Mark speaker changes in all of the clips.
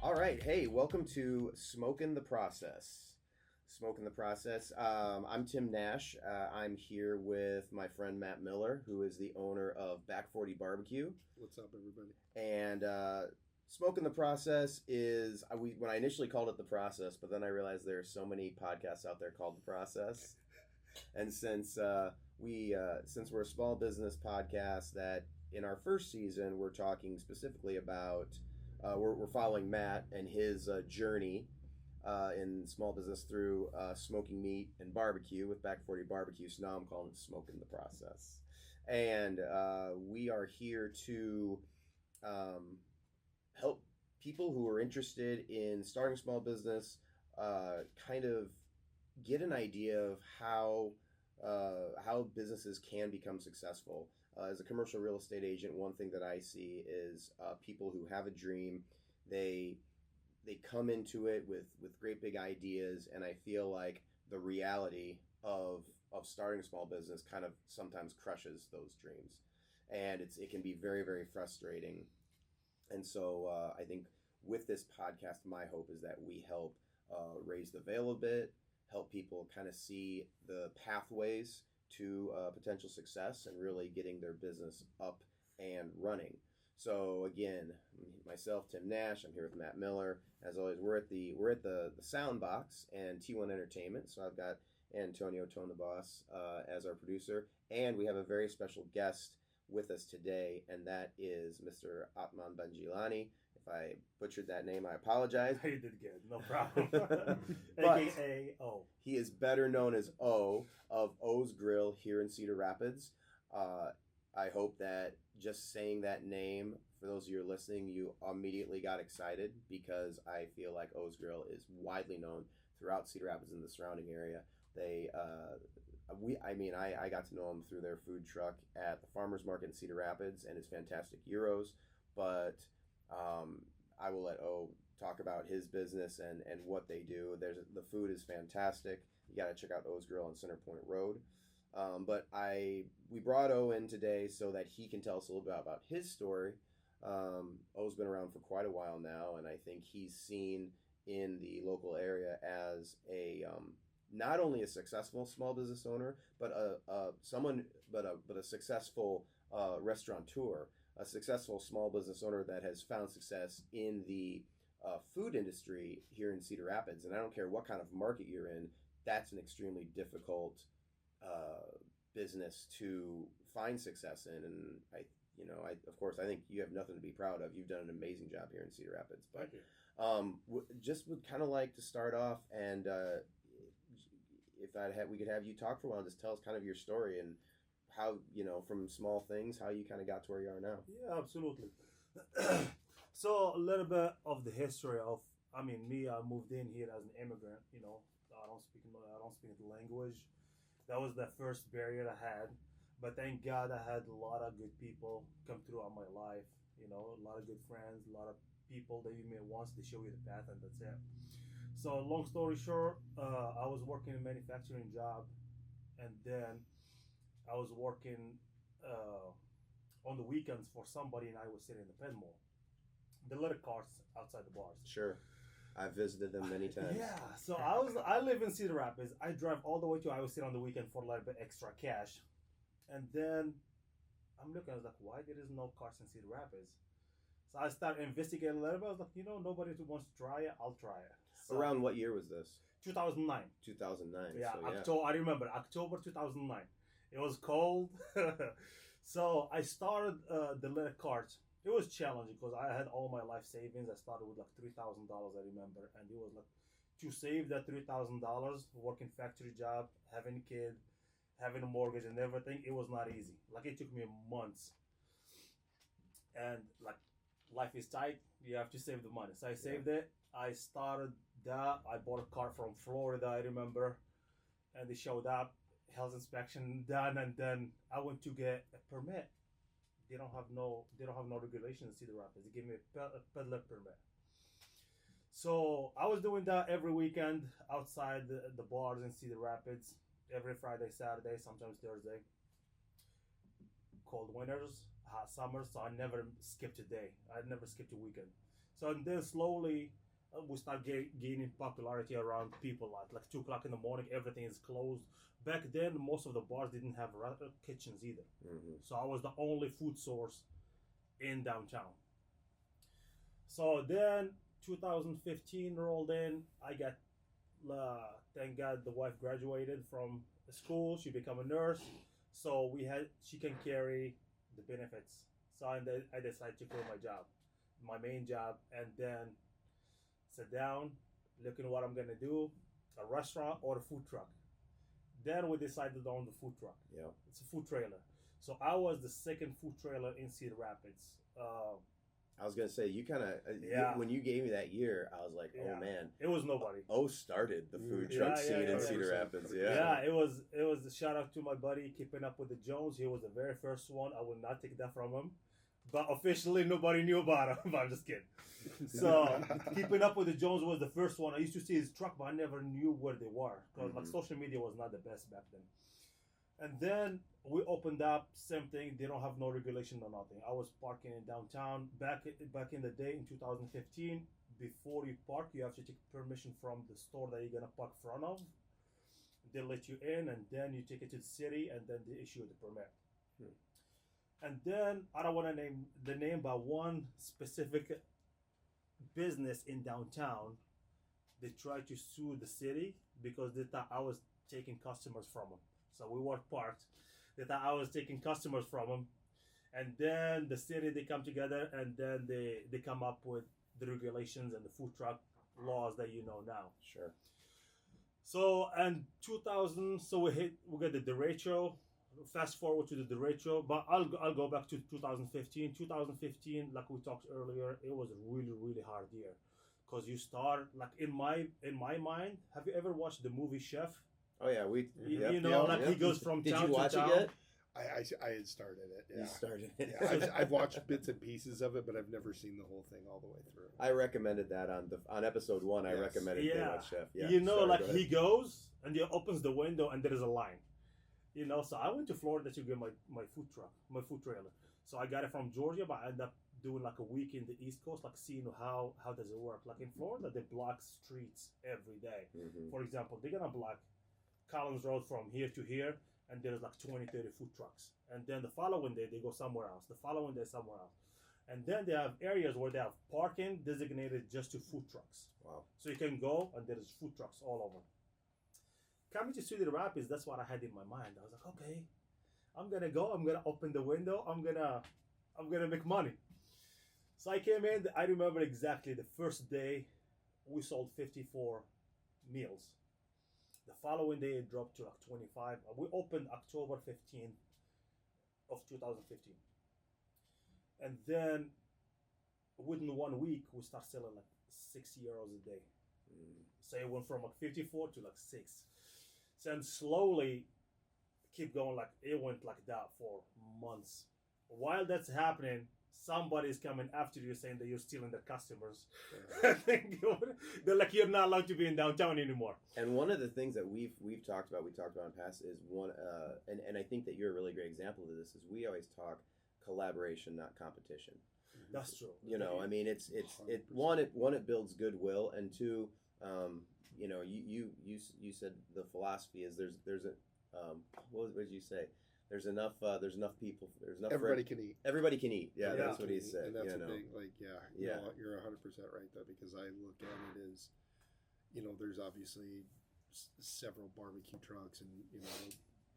Speaker 1: All right. Hey, welcome to Smokin The Process. Smokin The Process. I'm Tim Nash. I'm here with my friend Matt Miller, who is the owner of Back 40 Barbecue.
Speaker 2: What's up, everybody?
Speaker 1: And Smokin The Process is, when I initially called it The Process, but then I realized there are so many podcasts out there called The Process. And since we're a small business podcast, that in our first season we're talking specifically about we're following Matt and his journey in small business through smoking meat and barbecue with Back 40 Barbecue. So now I'm calling it Smokin The Process, and we are here to help people who are interested in starting a small business kind of get an idea of how businesses can become successful. As a commercial real estate agent, one thing that I see is people who have a dream, they come into it with great big ideas, and I feel like the reality of starting a small business kind of sometimes crushes those dreams, and it can be very, very frustrating. And so I think with this podcast, my hope is that we help raise the veil a bit, help people kind of see the pathways to potential success and really getting their business up and running. So again, myself, Tim Nash, I'm here with Matt Miller. As always, we're at the Sound Box and T1 Entertainment. So I've got Antonio Tone the Boss as our producer, and we have a very special guest with us today, and that is Mr. Atman Benjilani. If I butchered that name, I apologize.
Speaker 3: You did good, no problem.
Speaker 1: But
Speaker 3: AKA O.
Speaker 1: he is better known as O of O's Grill here in Cedar Rapids. I hope that just saying that name, for those of you who are listening, you immediately got excited, because I feel like O's Grill is widely known throughout Cedar Rapids and the surrounding area. I got to know them through their food truck at the farmers market in Cedar Rapids and his fantastic gyros. But I will let O talk about his business and what they do. The food is fantastic. You got to check out O's Grill on Center Point Road. But we brought O in today so that he can tell us a little bit about his story. O's been around for quite a while now, and I think he's seen in the local area as a not only a successful small business owner, but a successful restaurateur, a successful small business owner that has found success in the food industry here in Cedar Rapids. And I don't care what kind of market you're in, that's an extremely difficult business to find success in. And I of course, I think you have nothing to be proud of. You've done an amazing job here in Cedar Rapids. But just would kind of like to start off, and if we could have you talk for a while, just tell us kind of your story and how, from small things, how you kind of got to where you are now.
Speaker 3: Yeah, absolutely. So a little bit of the history of, I moved in here as an immigrant. I don't speak the language. That was the first barrier I had. But thank God I had a lot of good people come throughout my life. A lot of good friends, a lot of people that you meet once, they show you the path, and that's it. So long story short, I was working in a manufacturing job, and then I was working on the weekends for somebody in Iowa City in the Pet Mall. The little carts outside the bars.
Speaker 1: Sure. I've visited them many times.
Speaker 3: Yeah, so I live in Cedar Rapids. I drive all the way to Iowa City on the weekend for a little bit extra cash. And then I'm looking, I was like, why there is no carts in Cedar Rapids? So I started investigating a little bit. I was like, nobody wants to try it. I'll try it. So,
Speaker 1: around what year was this?
Speaker 3: 2009.
Speaker 1: 2009.
Speaker 3: Yeah,
Speaker 1: so, yeah.
Speaker 3: October. I remember October 2009. It was cold. So I started the little cart. It was challenging because I had all my life savings. I started with like $3,000, I remember. And it was like, to save that $3,000, working factory job, having a kid, having a mortgage and everything, it was not easy. Like, it took me months. And like, life is tight. You have to save the money. So I saved it. I started that. I bought a car from Florida, I remember. And they showed up, health inspection done, and then I went to get a permit. They don't have no regulations in Cedar Rapids. They gave me a peddler permit. So I was doing that every weekend outside the bars in Cedar Rapids. Every Friday, Saturday, sometimes Thursday. Cold winters, hot summers, so I never skipped a day. I never skipped a weekend. So and then slowly we start gaining popularity around people like 2 o'clock in the morning. Everything is closed. Back then, most of the bars didn't have kitchens either. So I was the only food source in downtown. So then 2015 rolled in. I got, thank God, the wife graduated from school. She became a nurse, so she can carry the benefits. So I decided to quit my job, my main job, and then sit down, looking at what I'm gonna do, a restaurant or a food truck. Then we decided on the food truck.
Speaker 1: Yeah.
Speaker 3: It's a food trailer. So I was the second food trailer in Cedar Rapids.
Speaker 1: I was gonna say you kind of when you gave me that year, I was like, oh man,
Speaker 3: it was nobody.
Speaker 1: Started the food truck scene in Cedar Rapids.
Speaker 3: Yeah, it was a shout out to my buddy Keeping Up with the Jones. He was the very first one. I will not take that from him, but officially nobody knew about him. I'm just kidding. So Keeping Up with the Jones was the first one. I used to see his truck, but I never knew where they were because like social media was not the best back then. And then we opened up, same thing. They don't have no regulation or nothing. I was parking in downtown back in the day in 2015. Before you park, you have to take permission from the store that you're gonna park in front of. They let you in, and then you take it to the city, and then they issue the permit. And then I don't want to name the name, but one specific business in downtown, they tried to sue the city because they thought I was taking customers from them. So we were parked. They thought I was taking customers from them. And then the city, they come together and then they come up with the regulations and the food truck laws that you know now.
Speaker 1: Sure.
Speaker 3: So, and 2000, so we got the derecho. Fast forward to the derecho, but I'll go back to 2015. 2015, like we talked earlier, it was a really, really hard year. Because you start, like in my mind, have you ever watched the movie Chef?
Speaker 1: Oh yeah,
Speaker 3: he goes from
Speaker 1: Did
Speaker 3: town
Speaker 1: you watch
Speaker 3: to town.
Speaker 1: it yet?
Speaker 2: I had started it. Yeah.
Speaker 1: You started it.
Speaker 2: Yeah, I've watched bits and pieces of it, but I've never seen the whole thing all the way through.
Speaker 1: I recommended that on episode 1. I recommended they watch Chef. Yeah,
Speaker 3: he goes and he opens the window and there is a line. So I went to Florida to get my food truck, my food trailer. So I got it from Georgia, but I ended up doing like a week in the East Coast, like seeing how does it work. Like in Florida, they block streets every day. For example, they're gonna block Collins Road from here to here, and there's like 20, 30 food trucks. And then the following day, they go somewhere else. The following day, somewhere else. And then they have areas where they have parking designated just to food trucks.
Speaker 1: Wow.
Speaker 3: So you can go, and there's food trucks all over. Coming to Cedar Rapids, that's what I had in my mind. I was like, okay, I'm gonna go. I'm gonna open the window. I'm gonna make money. So I came in. I remember exactly the first day we sold 54 meals. The following day it dropped to like 25. We opened October 15th of 2015, and then within 1 week we start selling like €6 a day. So it went from like 54 to like 6. So and slowly keep going, like it went like that for months. While that's happening, somebody's coming after you saying that you're stealing their customers. They're like, you're not allowed to be in downtown anymore.
Speaker 1: And one of the things that we talked about in the past is one, and I think that you're a really great example of this, is we always talk collaboration, not competition.
Speaker 3: That's true.
Speaker 1: I mean, it builds goodwill, and two, you said the philosophy is there's a what did you say? There's enough people. There's enough.
Speaker 2: Everybody can eat.
Speaker 1: Everybody can eat. Yeah, that's what he said.
Speaker 2: And that's the thing. Like, you're 100% right though, because I look at it as, there's obviously several barbecue trucks and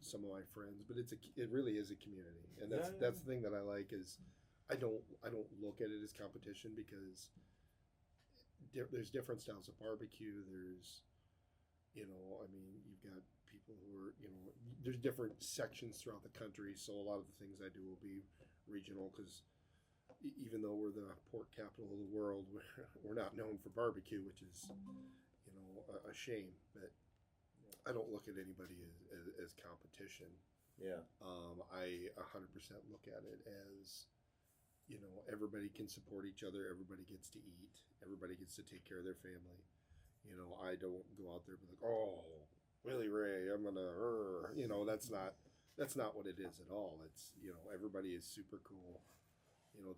Speaker 2: some of my friends, but it really is a community, and that's the thing that I like is I don't look at it as competition because there's different styles of barbecue. There's, you've got people who are, there's different sections throughout the country. So a lot of the things I do will be regional because even though we're the pork capital of the world, we're not known for barbecue, which is, a shame. But I don't look at anybody as competition.
Speaker 1: Yeah.
Speaker 2: I 100% look at it as, everybody can support each other. Everybody gets to eat. Everybody gets to take care of their family. I don't go out there and be like, oh, Willie Ray, I'm gonna, that's not what it is at all. It's, everybody is super cool.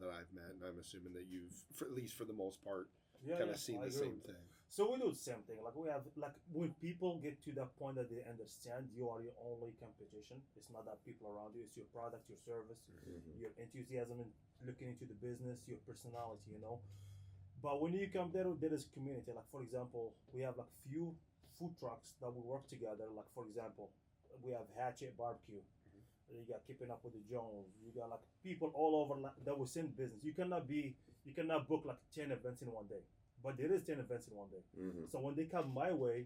Speaker 2: that I've met, and I'm assuming that you've, at least for the most part,
Speaker 3: Yeah,
Speaker 2: kind
Speaker 3: yeah,
Speaker 2: of seen
Speaker 3: I
Speaker 2: the
Speaker 3: agree
Speaker 2: same
Speaker 3: with you.
Speaker 2: thing.
Speaker 3: So we do the same thing. Like we have, like when people get to that point that they understand you are your only competition. It's not that people around you. It's your product, your service,
Speaker 1: Mm-hmm.
Speaker 3: your enthusiasm in looking into the business, your personality. But when you come there is community. Like for example, we have like few food trucks that we work together. Like for example, we have Hatchet Barbecue. You got Keeping Up with the Jones. You got like people all over that was in business. You cannot book like 10 events in one day, but there is 10 events in one day.
Speaker 1: Mm-hmm.
Speaker 3: So when they come my way,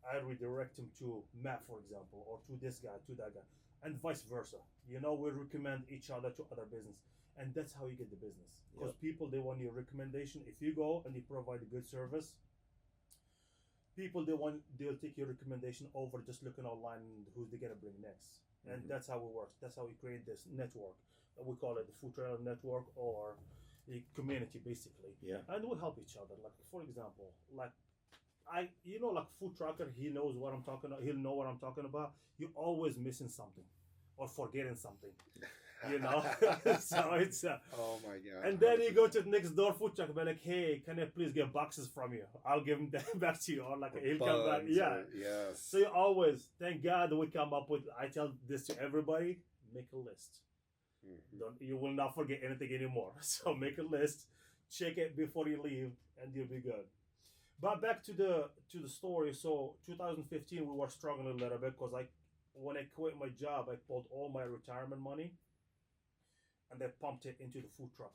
Speaker 3: I redirect them to Matt, for example, or to this guy, to that guy, and vice versa. We recommend each other to other business, and that's how you get the business. Because people they want your recommendation. If you go and you provide a good service, people they'll take your recommendation over just looking online who they gonna bring next. And that's how it works. That's how we create this network. We call it the food trailer network or a community, basically.
Speaker 1: Yeah.
Speaker 3: And we help each other. Like for example, like like food trucker, he knows what I'm talking about. He'll know what I'm talking about. You're always missing something, or forgetting something. So it's
Speaker 2: Oh my god!
Speaker 3: and then you go to the next door food truck and be like, hey, can I please get boxes from you? I'll give them back to you. Or like he'll come back. Yeah.
Speaker 2: Yes.
Speaker 3: So you always, thank God we come up with, I tell this to everybody, make a list. You will not forget anything anymore. So make a list, check it before you leave, and you'll be good. But back to the story. So 2015 we were struggling a little bit because when I quit my job, I pulled all my retirement money and I pumped it into the food truck.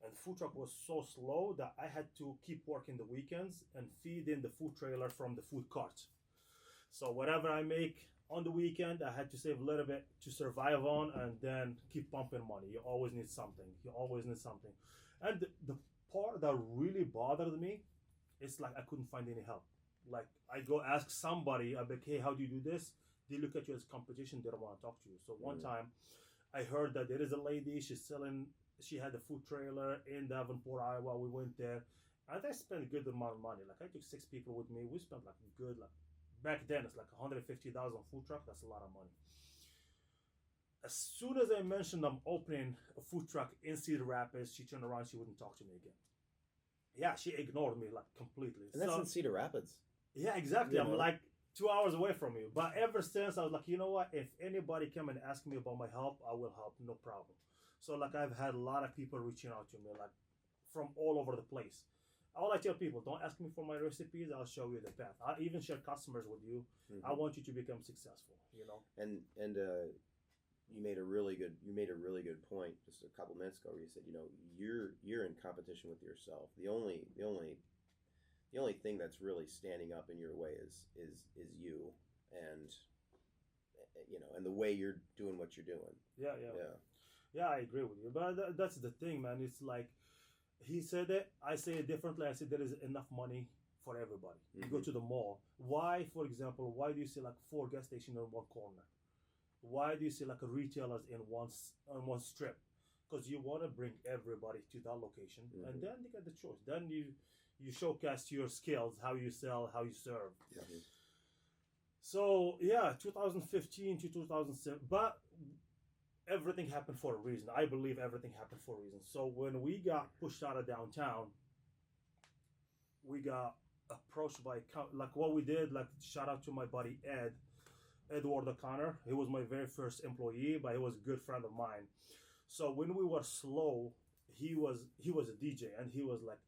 Speaker 3: And the food truck was so slow that I had to keep working the weekends and feed in the food trailer from the food cart. So whatever I make on the weekend, I had to save a little bit to survive on and then keep pumping money. You always need something. And the part that really bothered me, it's like I couldn't find any help. Like I go ask somebody, I'm like, hey, how do you do this? They look at you as competition, they don't want to talk to you. So one time I heard that there is a lady, she had a food trailer in Davenport, Iowa. We went there and I spent a good amount of money. Like I took 6 people with me. We spent like back then it's like $150,000 food truck. That's a lot of money. As soon as I mentioned I'm opening a food truck in Cedar Rapids, she turned around, she wouldn't talk to me again. Yeah, she ignored me like completely.
Speaker 1: And that's in Cedar Rapids.
Speaker 3: Yeah, exactly. I'm like 2 hours away from you. But ever since I was like, you know what? If anybody come and ask me about my help, I will help, no problem. So like I've had a lot of people reaching out to me like from all over the place. All I tell people, don't ask me for my recipes. I'll show you the path. I'll even share customers with you. I want you to become successful.
Speaker 1: And you made a really good point just a couple minutes ago where you said, you're in competition with yourself. The only thing that's really standing up in your way is you and and the way you're doing what you're doing.
Speaker 3: Yeah, I agree with you. But that's the thing, man. It's like he said it, I say it differently. I said there is enough money for everybody. You go to the mall. Why, for example, why do you see like 4 gas stations in one corner? Why do you see like a retailers in one strip? Because you want to bring everybody to that location, and then they get the choice. Then you showcase your skills, how you sell, how you serve. So yeah, 2015 to 2007, but everything happened for a reason. I believe everything happened for a reason. So when we got pushed out of downtown, we got approached by like what we did. Like shout out to my buddy Edward O'Connor. He was my very first employee, but he was a good friend of mine. So when we were slow, he was a DJ and he was like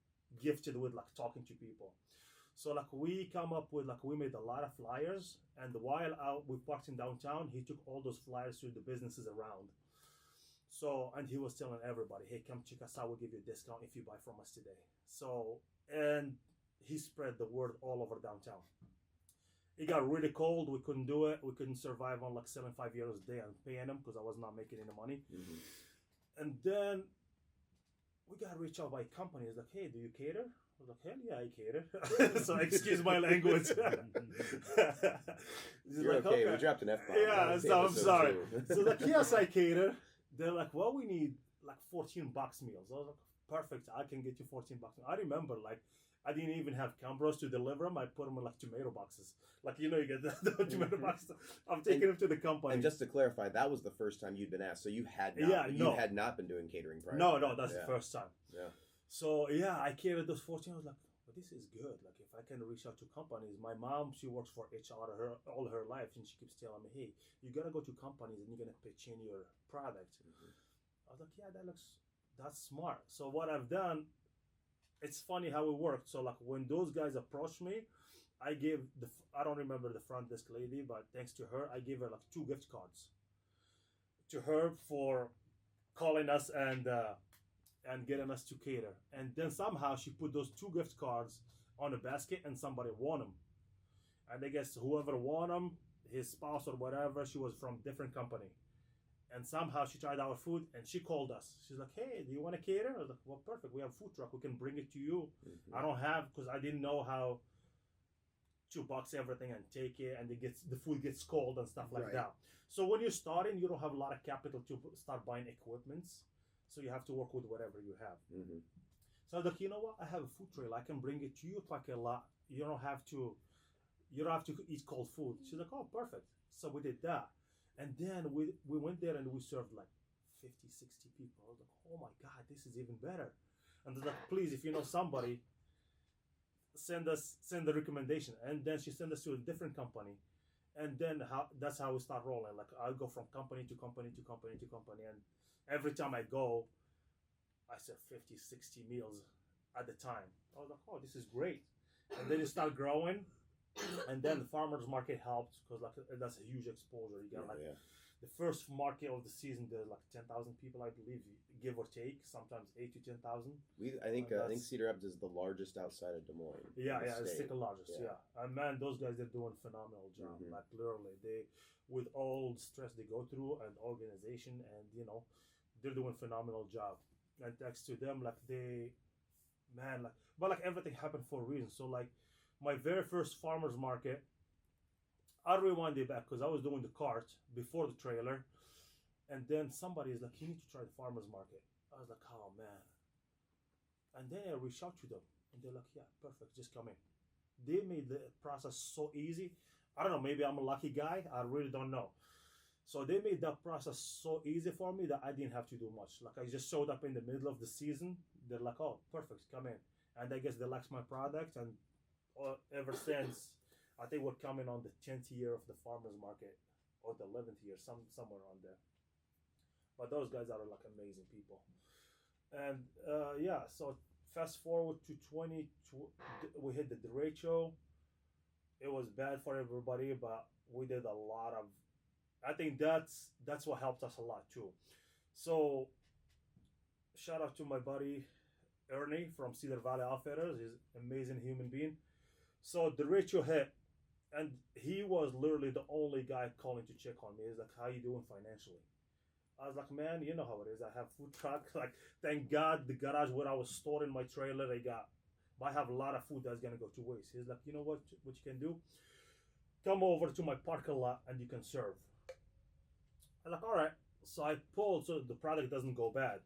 Speaker 3: gifted with like talking to people. So like we come up with we made a lot of flyers, and while out we parked in downtown, he took all those flyers to the businesses around. So and he was telling everybody, hey, come check us out, we'll give you a discount if you buy from us today. So and he spread the word all over downtown. It got really cold. We couldn't do it. We couldn't survive on like €75 a day and paying them because I was not making any money. And then we got reached out by companies like, hey, do you cater? I was like, hell yeah, I cater. So excuse my language.
Speaker 1: You're like, okay, we dropped an F-bomb.
Speaker 3: Yeah, so I'm sorry. So like, yes, I cater. They're like, well, we need like 14 box meals. I was like, perfect, I can get you 14 box meals. I remember like I didn't even have cameras to deliver them. I put them in like tomato boxes. Like, you get the tomato boxes. I'm taking them to the company.
Speaker 1: And just to clarify, that was the first time you'd been asked. So you had not been doing catering prior.
Speaker 3: No, that's the first time.
Speaker 1: Yeah.
Speaker 3: So I catered those 14. I was like, but this is good. Like, if I can reach out to companies. My mom, she works for HR all her life, and she keeps telling me, hey, you gotta go to companies and you're gonna pitch in your product. I was like, yeah, that's smart. So what I've done, it's funny how it worked. So like when those guys approached me, I gave I don't remember the front desk lady, but thanks to her, I gave her like 2 gift cards to her for calling us and getting us to cater. And then somehow she put those 2 gift cards on a basket and somebody won them. And I guess whoever won them, his spouse or whatever, she was from different company. And somehow she tried our food and she called us. She's like, hey, do you want to cater? I was like, well, perfect. We have a food truck. We can bring it to you. I don't have, because I didn't know how to box everything and take it, and the food gets cold and stuff like that. So when you're starting, you don't have a lot of capital to start buying equipments. So you have to work with whatever you have. So I was like, you know what? I have a food trailer. I can bring it to you. It's like a lot. You don't have to eat cold food. She's like, oh, perfect. So we did that. And then we went there and we served like 50, 60 people. I was like, oh my God, this is even better. And they're like, please, if you know somebody, send the recommendation. And then she sent us to a different company. And then that's how we start rolling. Like, I'll go from company to company to company to company. And every time I go, I serve 50, 60 meals at the time. I was like, oh, this is great. And then you start growing. And then the farmers market helped, because like that's a huge exposure. You got the first market of the season, there's like 10,000 people, I believe, give or take, sometimes 8 to 10,000.
Speaker 1: I think Cedar Rapids is the largest outside of Des Moines.
Speaker 3: Yeah, it's the largest. Yeah. And man, those guys, they're doing a phenomenal job. Like literally, they, with all the stress they go through and organization, and they're doing a phenomenal job. And thanks to them, like but like everything happened for a reason. So like, my very first farmer's market, I'll rewind it back because I was doing the cart before the trailer. And then somebody is like, you need to try the farmer's market. I was like, oh man. And then I reached out to them. And they're like, yeah, perfect, just come in. They made the process so easy. I don't know, maybe I'm a lucky guy. I really don't know. So they made that process so easy for me that I didn't have to do much. Like, I just showed up in the middle of the season. They're like, oh, perfect, come in. And I guess they liked my product, and ever since, I think we're coming on the 10th year of the farmers market, or the 11th year, somewhere on there. But those guys are like amazing people. And so fast forward to we hit the derecho. It was bad for everybody, but we did a lot of. I think that's what helped us a lot too. So shout out to my buddy Ernie from Cedar Valley Outfitters. He's an amazing human being. So the derecho hit, and he was literally the only guy calling to check on me. He's like, how you doing financially? I was like, man, you know how it is. I have food truck. Like, thank God the garage where I was storing my trailer, I have a lot of food that's gonna go to waste. He's like, you know what you can do? Come over to my parking lot and you can serve. I'm like, all right. So I pulled so the product doesn't go bad.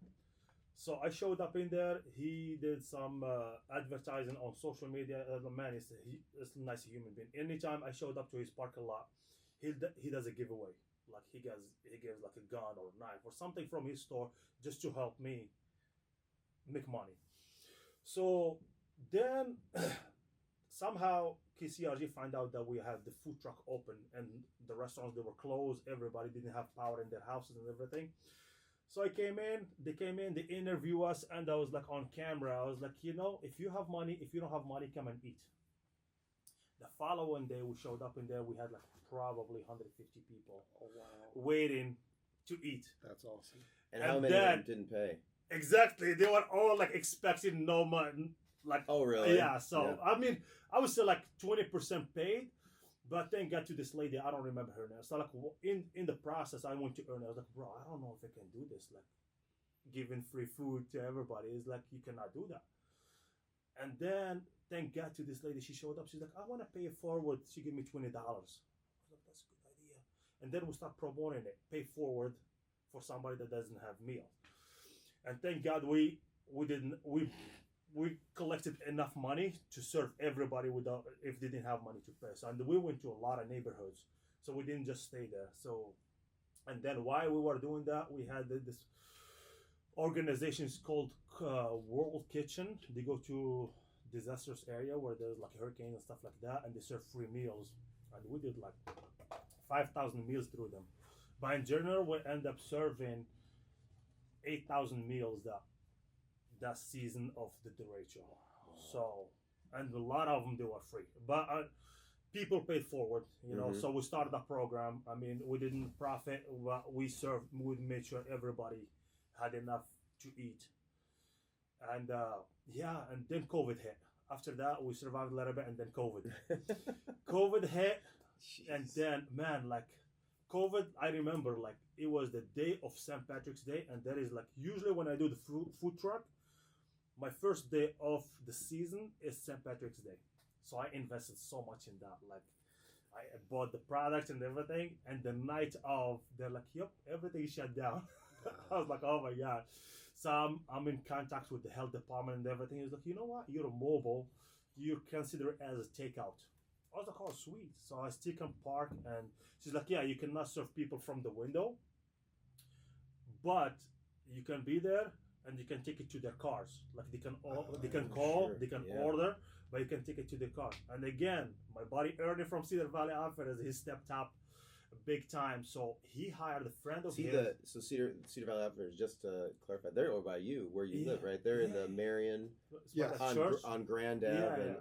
Speaker 3: So I showed up in there. He did some advertising on social media. Man, he's a nice human being. Anytime I showed up to his parking lot, he does a giveaway. Like he gives like a gun or a knife or something from his store just to help me make money. So then somehow KCRG find out that we have the food truck open, and the restaurants, they were closed. Everybody didn't have power in their houses and everything. So they came in, they interview us, and I was like on camera. I was like, if you have money, if you don't have money, come and eat. The following day, we showed up in there. We had like probably 150 people waiting to eat.
Speaker 2: That's awesome.
Speaker 1: And how many of them didn't pay?
Speaker 3: Exactly. They were all like expecting no money. Like,
Speaker 1: oh, really?
Speaker 3: Yeah. So, I mean, I would say like 20% paid. But then got to this lady, I don't remember her name. So like in the process, I went to her and I was like, bro, I don't know if I can do this. Like giving free food to everybody. It's like, you cannot do that. And then thank God to this lady, she showed up. She's like, I want to pay it forward. She gave me $20. I was like, that's a good idea. And then we start promoting it. Pay forward for somebody that doesn't have meal. And thank God we we collected enough money to serve everybody without if they didn't have money to pay. So, and we went to a lot of neighborhoods, so we didn't just stay there. So, and then while we were doing that, we had this organization is called World Kitchen. They go to disastrous area where there's like hurricanes and stuff like that, and they serve free meals. And we did like 5,000 meals through them. But in general, we end up serving 8,000 meals that season of the derecho. So, and a lot of them they were free, but people paid forward, you know. So we started a program. I mean, we didn't profit, but we made sure everybody had enough to eat. And and then COVID hit. After that, we survived a little bit, and then COVID hit. Jeez. And then, man, like COVID, I remember like it was the day of St. Patrick's Day, and that is like usually when I do the food truck, my first day of the season is St. Patrick's Day. So I invested so much in that. Like I bought the products and everything, and the night of, they're like, "Yep, everything shut down." I was like, "Oh my god!" So I'm in contact with the health department and everything. He's like, "You know what? You're mobile. You consider it as a takeout." I was like, "Oh, sweet." So I still can park, and she's like, "Yeah, you cannot serve people from the window, but you can be there and you can take it to their cars. Like they can call, they can order, but you can take it to the car." And again, my buddy Ernie from Cedar Valley Outfitters, he stepped up big time. So he hired a friend of his.
Speaker 1: So Cedar Valley Outfitters, just to clarify, they're over by you where you live, right? They're in the Marion, on Grand Ave.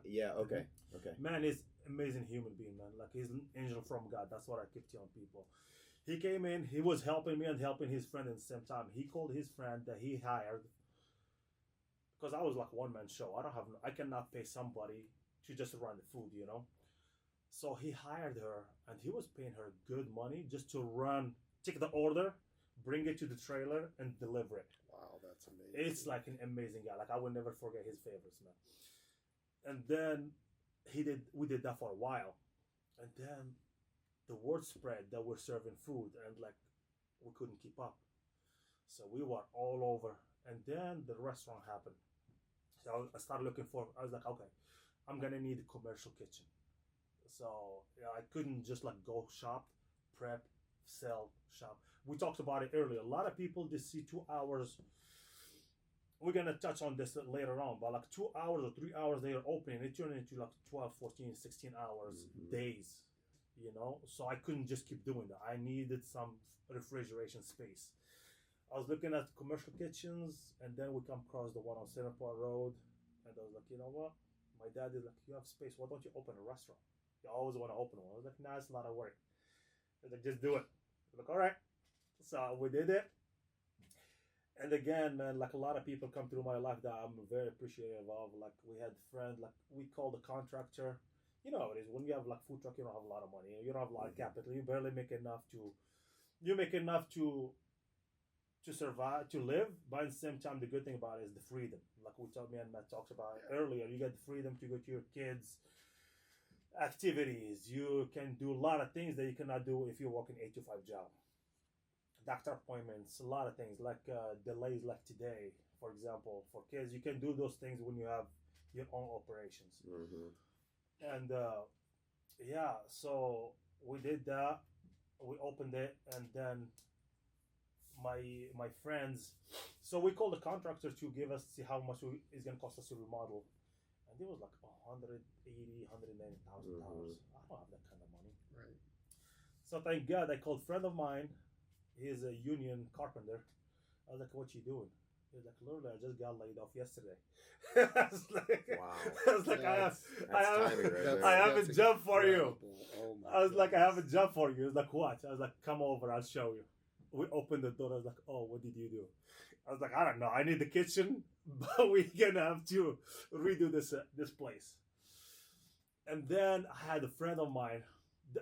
Speaker 1: Okay.
Speaker 3: Man, he's amazing human being, man. Like he's an angel from God. That's what I keep telling people. He came in, he was helping me and helping his friend at the same time. He called his friend that he hired, because I was like one-man show. I cannot pay somebody to just run the food, you know. So he hired her, and he was paying her good money just to take the order, bring it to the trailer, and deliver it.
Speaker 2: Wow, that's amazing.
Speaker 3: It's like an amazing guy. Like I will never forget his favors, man. And then we did that for a while, and then the word spread that we're serving food, and like we couldn't keep up. So we were all over, and then the restaurant happened. So I started looking for. I was like, okay, I'm gonna need a commercial kitchen. So I couldn't just like go shop, prep, sell, shop. We talked about it earlier. A lot of people just see 2 hours. We're gonna touch on this later on, but like 2 hours or 3 hours they are opening, it turned into like 12, 14, 16 hours days, you know. So I couldn't just keep doing that. I needed some refrigeration space. I was looking at commercial kitchens, and then we come across the one on Center Point Road, and I was like, you know what? My dad is like, "You have space. Why don't you open a restaurant? You always want to open one." I was like, "Nah, it's a lot of work." I was like, "Just do it." I was like, "All right." So we did it. And again, man, like a lot of people come through my life that I'm very appreciative of. Like we had friends, like we called the contractor. You know how it is when you have like food truck, you don't have a lot of money, you don't have a lot of capital, you barely make enough to survive, to live. But at the same time, the good thing about it is the freedom. Like me and Matt talked about it earlier. You get the freedom to go to your kids' activities. You can do a lot of things that you cannot do if you're working 8 to 5 job. Doctor appointments, a lot of things like delays, like today, for example, for kids. You can do those things when you have your own operations. And so we did that. We opened it, and then my friends. So we called the contractor to see how much it's gonna cost us to remodel, and it was like $190,000. I don't have that kind of money.
Speaker 2: Right.
Speaker 3: So thank God I called a friend of mine. He's a union carpenter. I was like, "What you doing?" He's like, "Literally, I just got laid off yesterday." I was like,
Speaker 1: wow.
Speaker 3: I was like, I have a job for you.
Speaker 2: Oh
Speaker 3: I was like, "I have a job for you." He was like, "What?" I was like, "Come over, I'll show you." We opened the door. I was like, "Oh, what did you do?" I was like, "I don't know. I need the kitchen, but we're gonna have to redo this place." And then I had a friend of mine,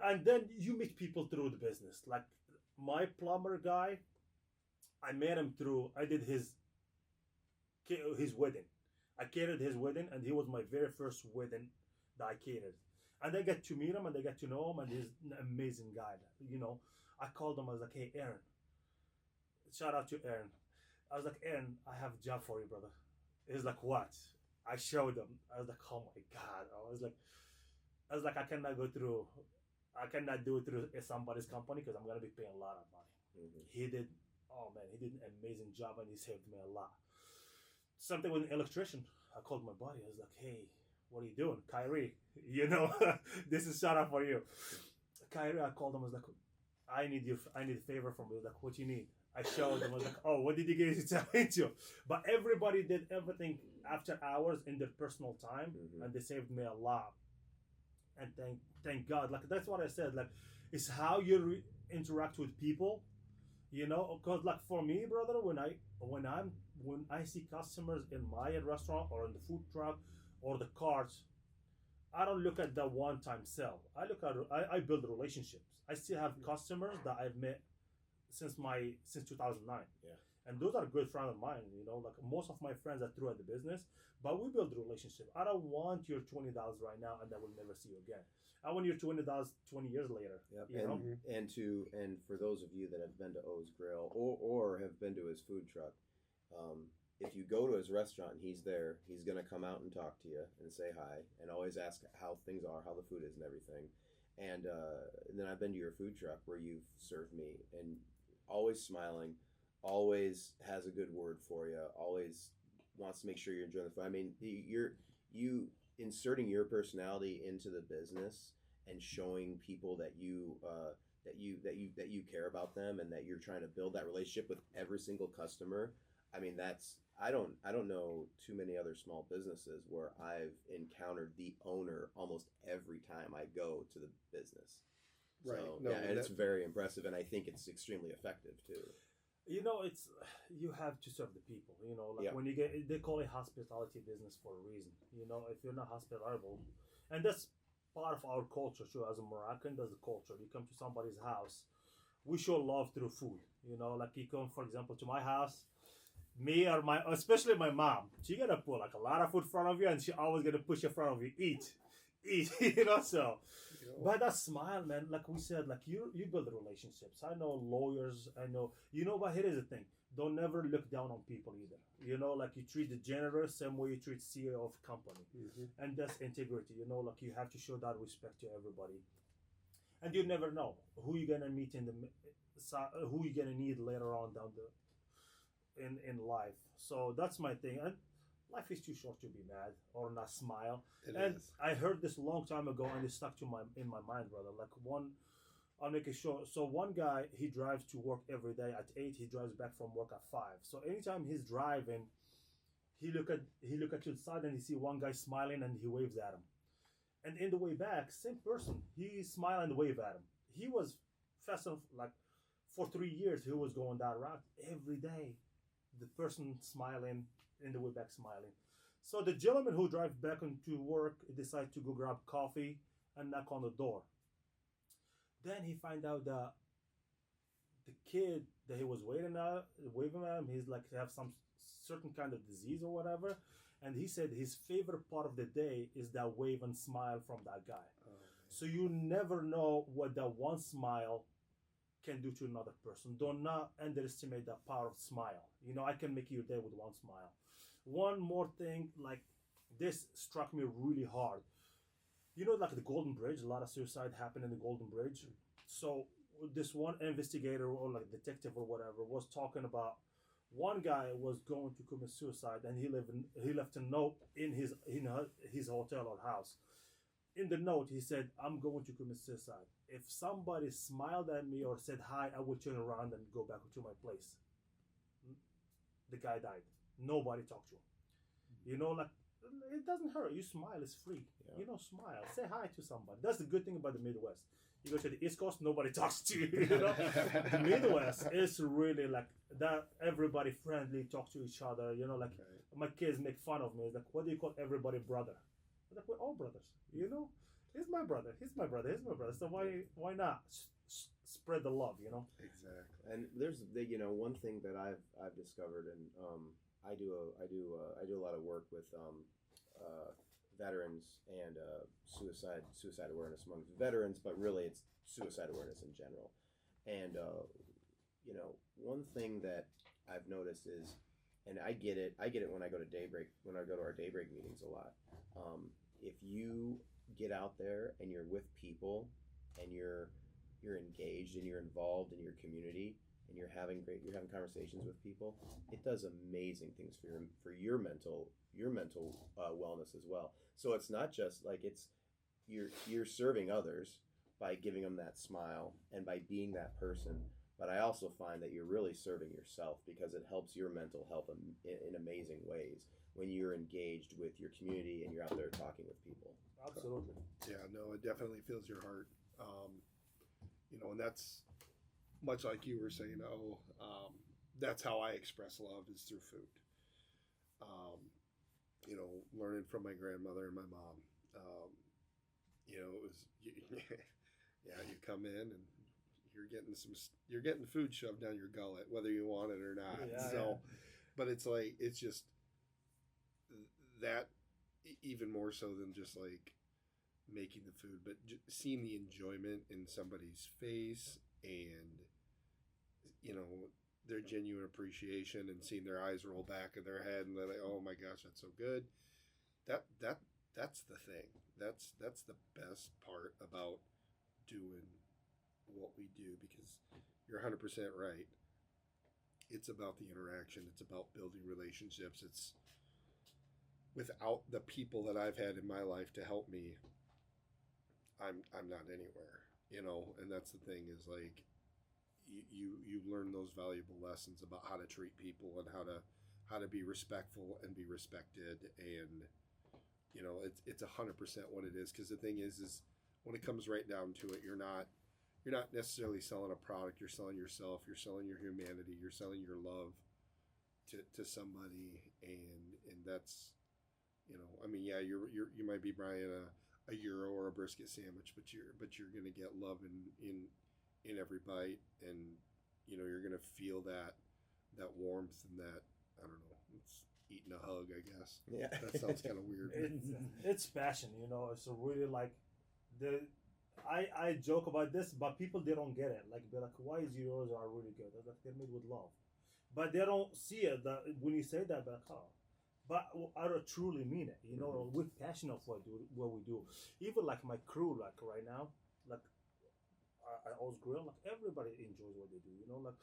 Speaker 3: and then you meet people through the business. Like my plumber guy, I met him through. I did his wedding. I catered his wedding, and he was my very first wedding that I catered. And they get to meet him, and they get to know him, and he's an amazing guy. You know, I called him. I was like, "Hey, Aaron." Shout out to Aaron. I was like, "Aaron, I have a job for you, brother." He's like, "What?" I showed him. I was like, oh my god. I was like, I cannot do it through somebody's company because I'm gonna be paying a lot of money.
Speaker 1: Mm-hmm.
Speaker 3: He did. Oh man, he did an amazing job and he saved me a lot. Something with an electrician. I called my buddy. I was like, hey, what are you doing, Kyrie? You know, this is shout out for you, Kyrie. I called him. I was like, I need a favor from you. Like, what you need? I showed him. I was like, oh, what did you get into? But everybody did everything after hours in their personal time,
Speaker 1: Mm-hmm.
Speaker 3: and they saved me a lot. And thank God. Like that's what I said. Like, it's how you interact with people. You know, because like for me, brother, when I see customers in my restaurant or in the food truck or the carts, I don't look at the one-time sell. I build relationships. I still have customers that I've met since 2009.
Speaker 1: Yeah.
Speaker 3: And those are good friends of mine. You know, like most of my friends are through at the business, but we build a relationship. I don't want your $20 right now and I will never see you again. I want your $20 20 years later.
Speaker 1: Yep.
Speaker 3: You know?
Speaker 1: And for those of you that have been to O's Grill or have been to his food truck, if you go to his restaurant and he's there, he's gonna come out and talk to you and say hi and always ask how things are, how the food is, and everything. And then I've been to your food truck where you've served me, and always smiling, always has a good word for you, always wants to make sure you're enjoying the food. I mean, you inserting your personality into the business and showing people that you care about them and that you're trying to build that relationship with every single customer. I mean, that's I don't know too many other small businesses where I've encountered the owner almost every time I go to the business.
Speaker 2: Right.
Speaker 1: So,
Speaker 2: No,
Speaker 1: yeah, and
Speaker 2: that-
Speaker 1: it's very impressive, and I think it's extremely effective too.
Speaker 3: You know, it's you have to serve the people. You know, like
Speaker 1: Yeah.
Speaker 3: when you get, they call it hospitality business for a reason. You know, if you're not hospitable, and that's part of our culture too. As a Moroccan, that's the culture. You come to somebody's house, we show love through food. You know, like you come, for example, to my house, me or especially my mom, she gonna put like a lot of food in front of you, and she always gonna push in front of you, eat. You know, so. But that smile, man, like we said, like you build relationships. I know lawyers, I know, you know, but here is the thing. Don't never look down on people either. You know, like you treat the generous same way you treat CEO of company.
Speaker 2: Mm-hmm.
Speaker 3: And that's integrity. You know, like you have to show that respect to everybody. And you never know who you're gonna meet who you're gonna need later on down in life. So that's my thing. And life is too short to be mad or not smile.
Speaker 2: It
Speaker 3: And
Speaker 2: is.
Speaker 3: I heard this a long time ago, and it stuck in my mind, brother. Like I'll make it short. So one guy, he drives to work every day at 8. He drives back from work at 5. So anytime he's driving, he look at to the side and he see one guy smiling and he waves at him. And in the way back, same person, he smile and wave at him. He was fast enough, like for 3 years, he was going that route every day. The person smiling, in the way back smiling. So the gentleman who drives back into work decides to go grab coffee and knock on the door. Then he find out that the kid that he was waving at him, he's like have some certain kind of disease or whatever. And he said his favorite part of the day is that wave and smile from that guy. So you never know what that one smile can do to another person. Do not underestimate the power of smile. You know, I can make your day with one smile. One more thing, like this struck me really hard. You know, like the Golden Bridge, a lot of suicide happened in the Golden Bridge. So this one investigator or like detective or whatever was talking about one guy was going to commit suicide, and he left a note in his hotel or house. In the note, he said, "I'm going to commit suicide. If somebody smiled at me or said hi, I will turn around and go back to my place." The guy died. Nobody talked to him. You know, like it doesn't hurt. You smile, it's free.
Speaker 1: Yeah.
Speaker 3: You know, smile. Say hi to somebody. That's the good thing about the Midwest. You go to the East Coast, nobody talks to you. You know, the Midwest is really like that. Everybody friendly, talk to each other. You know, like my kids make fun of me. It's like, what do you call everybody brother? I'm like, we're all brothers. You know, he's my brother. He's my brother. He's my brother. So why not spread the love? You know.
Speaker 2: Exactly.
Speaker 1: And there's one thing that I've discovered, and I do a lot of work with veterans and suicide awareness among veterans, but really it's suicide awareness in general. And one thing that I've noticed is and I get it when I go to daybreak, when I go to our daybreak meetings a lot. If you get out there and you're with people and you're engaged and you're involved in your community and you're having conversations with people, it does amazing things for your mental wellness as well. So it's not just like you're serving others by giving them that smile and by being that person, but I also find that you're really serving yourself because it helps your mental health in amazing ways when you're engaged with your community and you're out there talking with people.
Speaker 3: Absolutely.
Speaker 2: Yeah, no, it definitely fills your heart. And that's much like you were saying. That's how I express love is through food. Learning from my grandmother and my mom. It was, you come in and you're getting food shoved down your gullet, whether you want it or not. But it's like, it's just that even more so than just like making the food, but seeing the enjoyment in somebody's face and, their genuine appreciation and seeing their eyes roll back in their head and they're like, oh my gosh, that's so good. That's the thing. That's the best part about doing what we do, because you're 100% right. It's about the interaction. It's about building relationships. It's without the people that I've had in my life to help me, I'm not anywhere, and that's the thing is like you learn those valuable lessons about how to treat people and how to be respectful and be respected, and it's 100% what it is, because the thing is when it comes right down to it, you're not necessarily selling a product, you're selling yourself, you're selling your humanity, you're selling your love to somebody, and that's you might be buying a gyro or a brisket sandwich, but you're gonna get love in every bite, and you're gonna feel that warmth and that, I don't know, it's eating a hug, I guess.
Speaker 1: Yeah,
Speaker 2: that sounds kind of weird.
Speaker 3: It's passion, it's really like I joke about this, but people, they don't get it. Like, they're like, why gyros are really good? They're made with love, but they don't see it. That when you say that, they're like, oh. But I don't truly mean it, We're passionate for what we do. Even like my crew, like right now, like I always grill. Like, everybody enjoys what they do, Like,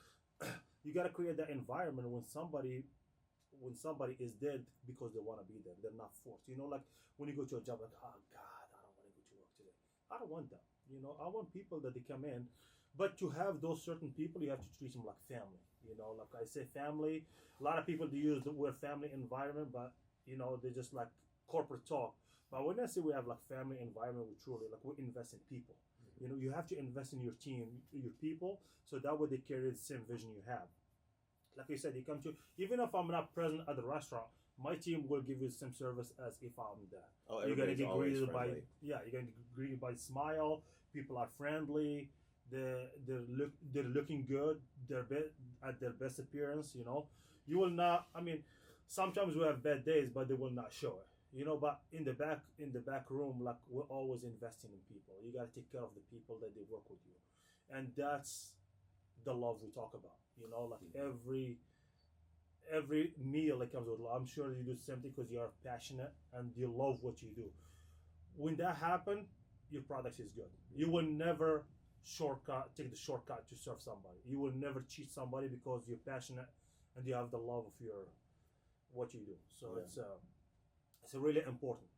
Speaker 3: you gotta create that environment when somebody is there because they want to be there. They're not forced. Like when you go to a job, like, oh God, I don't want to go to work today. I don't want that. I want people that they come in, but to have those certain people, you have to treat them like family. Like I say, family. A lot of people do use the word family environment, but they just like corporate talk. But when I say we have like family environment, we truly like we invest in people. You have to invest in your team, your people, so that way they carry the same vision you have. Like you said, you come to, even if I'm not present at the restaurant, my team will give you the same service as if I'm there.
Speaker 1: Oh,
Speaker 3: you're gonna get greeted by
Speaker 1: friendly.
Speaker 3: you're gonna get greeted by smile. People are friendly. They're looking good. They're at their best appearance. You will not. I mean, sometimes we have bad days, but they will not show it. But in the back room, like, we're always investing in people. You gotta take care of the people that they work with you, and that's the love we talk about. Like every meal that comes with love. I'm sure you do the same thing because you are passionate and you love what you do. When that happens, your product is good. You will never take the shortcut to serve somebody. You will never cheat somebody because you're passionate and you have the love of what you do. So yeah. It's really important.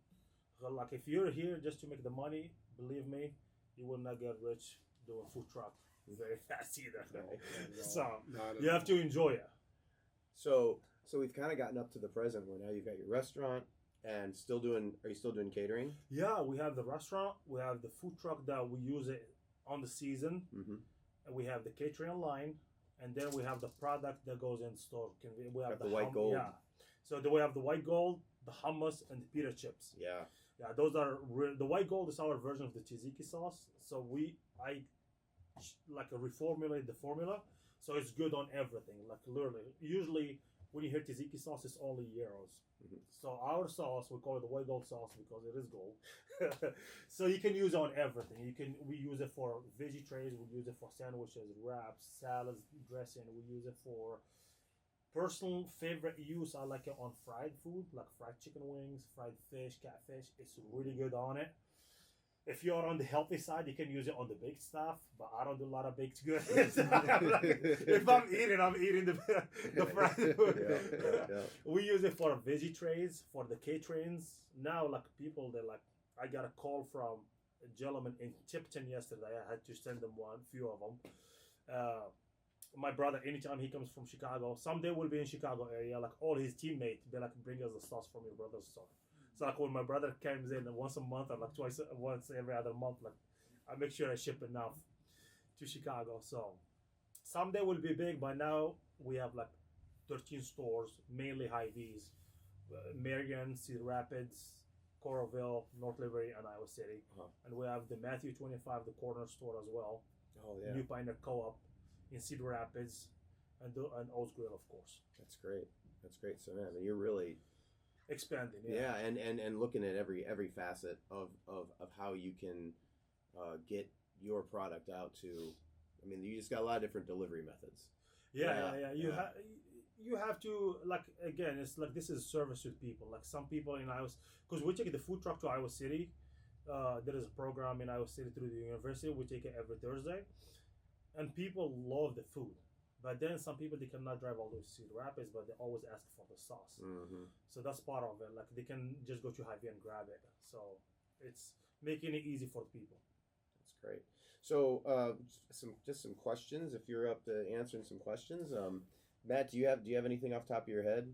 Speaker 3: Like, if you're here just to make the money, believe me, you will not get rich doing food truck very fast either.
Speaker 2: No,
Speaker 3: so you have to enjoy it.
Speaker 1: So we've kind of gotten up to the present where now you've got your restaurant and are you still doing catering?
Speaker 3: Yeah, we have the restaurant, we have the food truck that we use it on the season, and we have the catering line, and then we have the product that goes in store. We have
Speaker 1: the white gold.
Speaker 3: Yeah. So we have the white gold, the hummus, and the pita chips.
Speaker 1: Yeah.
Speaker 3: Yeah, those are the white gold is our version of the tzatziki sauce. So I reformulate the formula, so it's good on everything. Like, literally, usually when you hear tzatziki sauce, it's only gyros. So our sauce, we call it the white gold sauce because it is gold. So you can use it on everything. We use it for veggie trays. We use it for sandwiches, wraps, salads, dressing. We use it for Personal favorite use, I like it on fried food, like fried chicken wings, fried fish, catfish. It's really good on it. If you're on the healthy side, you can use it on the baked stuff, but I don't do a lot of baked goods. If I'm eating the fried food. We use it for veggie trays, for the caterings. Now, like people, they're like, I got a call from a gentleman in Tipton yesterday. I had to send them few of them. My brother, anytime he comes from Chicago, someday we'll be in Chicago area. Like all his teammates, they like bring us the sauce from your brother's store. So like when my brother comes in once a month or like once every other month, like I make sure I ship enough to Chicago. So someday we'll be big. By now we have like 13 stores, mainly Hy-Vees, Marion, Cedar Rapids, Coralville, North Liberty, and Iowa City. And we have the Matthew 25, the corner store as well.
Speaker 1: Oh yeah.
Speaker 3: New Pioneer Co-op in Cedar Rapids, and O's Grill, of course.
Speaker 1: That's great. That's great. So man, you're really
Speaker 3: expanding.
Speaker 1: Yeah, and looking at every facet of how you can get your product out to. I mean, you just got a lot of different delivery methods.
Speaker 3: Yeah. You have to, like, again, it's like this is service with people. Like some people in Iowa, because we take the food truck to Iowa City. There is a program in Iowa City through the university. We take it every Thursday, and people love the food. But then some people, they cannot drive all those Cedar Rapids, but they always ask for the sauce. Mm-hmm. So that's part of it. Like they can just go to Hy-Vee and grab it. So it's making it easy for people.
Speaker 1: That's great. So some questions. If you're up to answering some questions, Matt, do you have anything off the top of your head?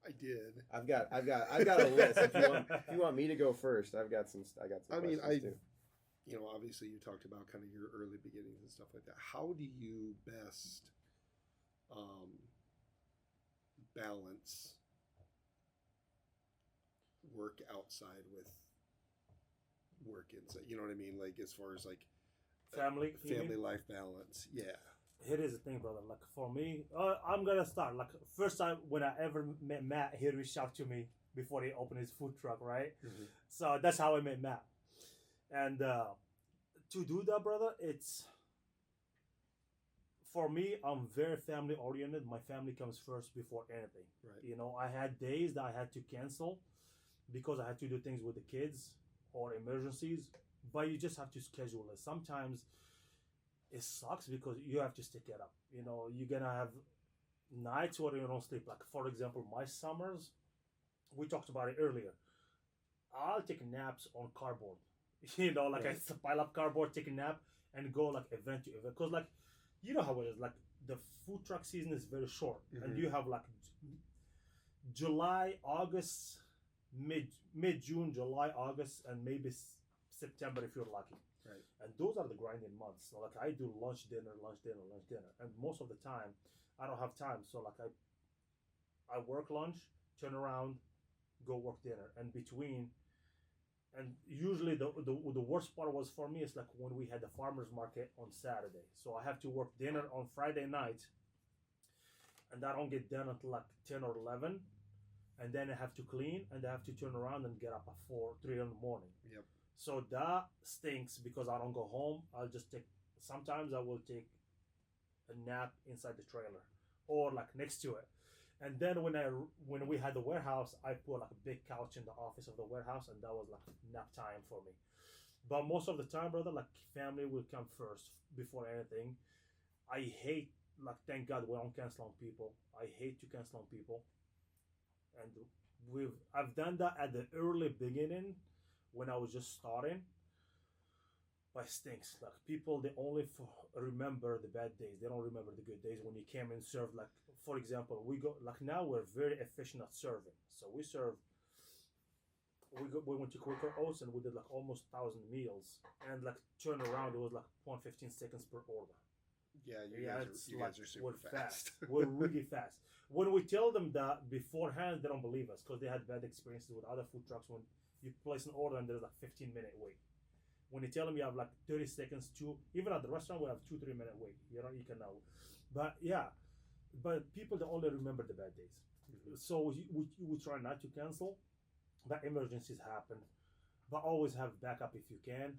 Speaker 2: I did.
Speaker 1: I've got a list. If you want me to go first, I got some. I mean, too.
Speaker 2: You know, obviously you talked about kind of your early beginnings and stuff like that. How do you best balance work outside with work inside? You know what I mean? Like as far as like
Speaker 3: family
Speaker 2: life balance. Yeah.
Speaker 3: Here is the thing, brother. Like for me, I'm gonna start. Like first time when I ever met Matt, he reached out to me before he opened his food truck, right? Mm-hmm. So that's how I met Matt. And to do that, brother, it's for me. I'm very family oriented. My family comes first before anything.
Speaker 2: Right.
Speaker 3: You know, I had days that I had to cancel because I had to do things with the kids or emergencies. But you just have to schedule it. Sometimes it sucks because you have to stick it up. You know, you're gonna have nights where you don't sleep. Like for example, my summers, we talked about it earlier. I'll take naps on cardboard. You know, like I pile up cardboard, take a nap, and go like event to event. Cause like, you know how it is. Like the food truck season is very short, and you have like July, August, mid June, July, August, and maybe September if you're lucky.
Speaker 2: Right.
Speaker 3: And those are the grinding months. So like I do lunch, dinner, and most of the time I don't have time. So like I work lunch, turn around, go work dinner, and between. And usually the worst part was for me is like when we had the farmer's market on Saturday. So I have to work dinner on Friday night, and I don't get done until like 10 or 11. And then I have to clean, and I have to turn around and get up at 3 in the morning.
Speaker 2: Yep.
Speaker 3: So that stinks because I don't go home. Sometimes I will take a nap inside the trailer or like next to it. And then when we had the warehouse, I put like a big couch in the office of the warehouse, and that was like nap time for me. But most of the time, brother, like family will come first before anything. I hate, like, thank God we don't cancel on people. I hate to cancel on people. And I've done that at the early beginning when I was just starting. But it stinks. Like people, they only remember the bad days. They don't remember the good days when you came and served. Like for example, now we're very efficient at serving. So we went to Quaker Oats and we did like almost 1,000 meals, and like turn around it was like 0.15 seconds per order.
Speaker 2: Yeah, you guys are super fast.
Speaker 3: We're really fast. When we tell them that beforehand, they don't believe us because they had bad experiences with other food trucks when you place an order and there's like 15-minute wait. When you tell them you have like 30 seconds to, even at the restaurant, we have 2-3 minute wait. You know, you can know. But yeah, but people, they only remember the bad days. Mm-hmm. So we try not to cancel, but emergencies happen. But always have backup if you can.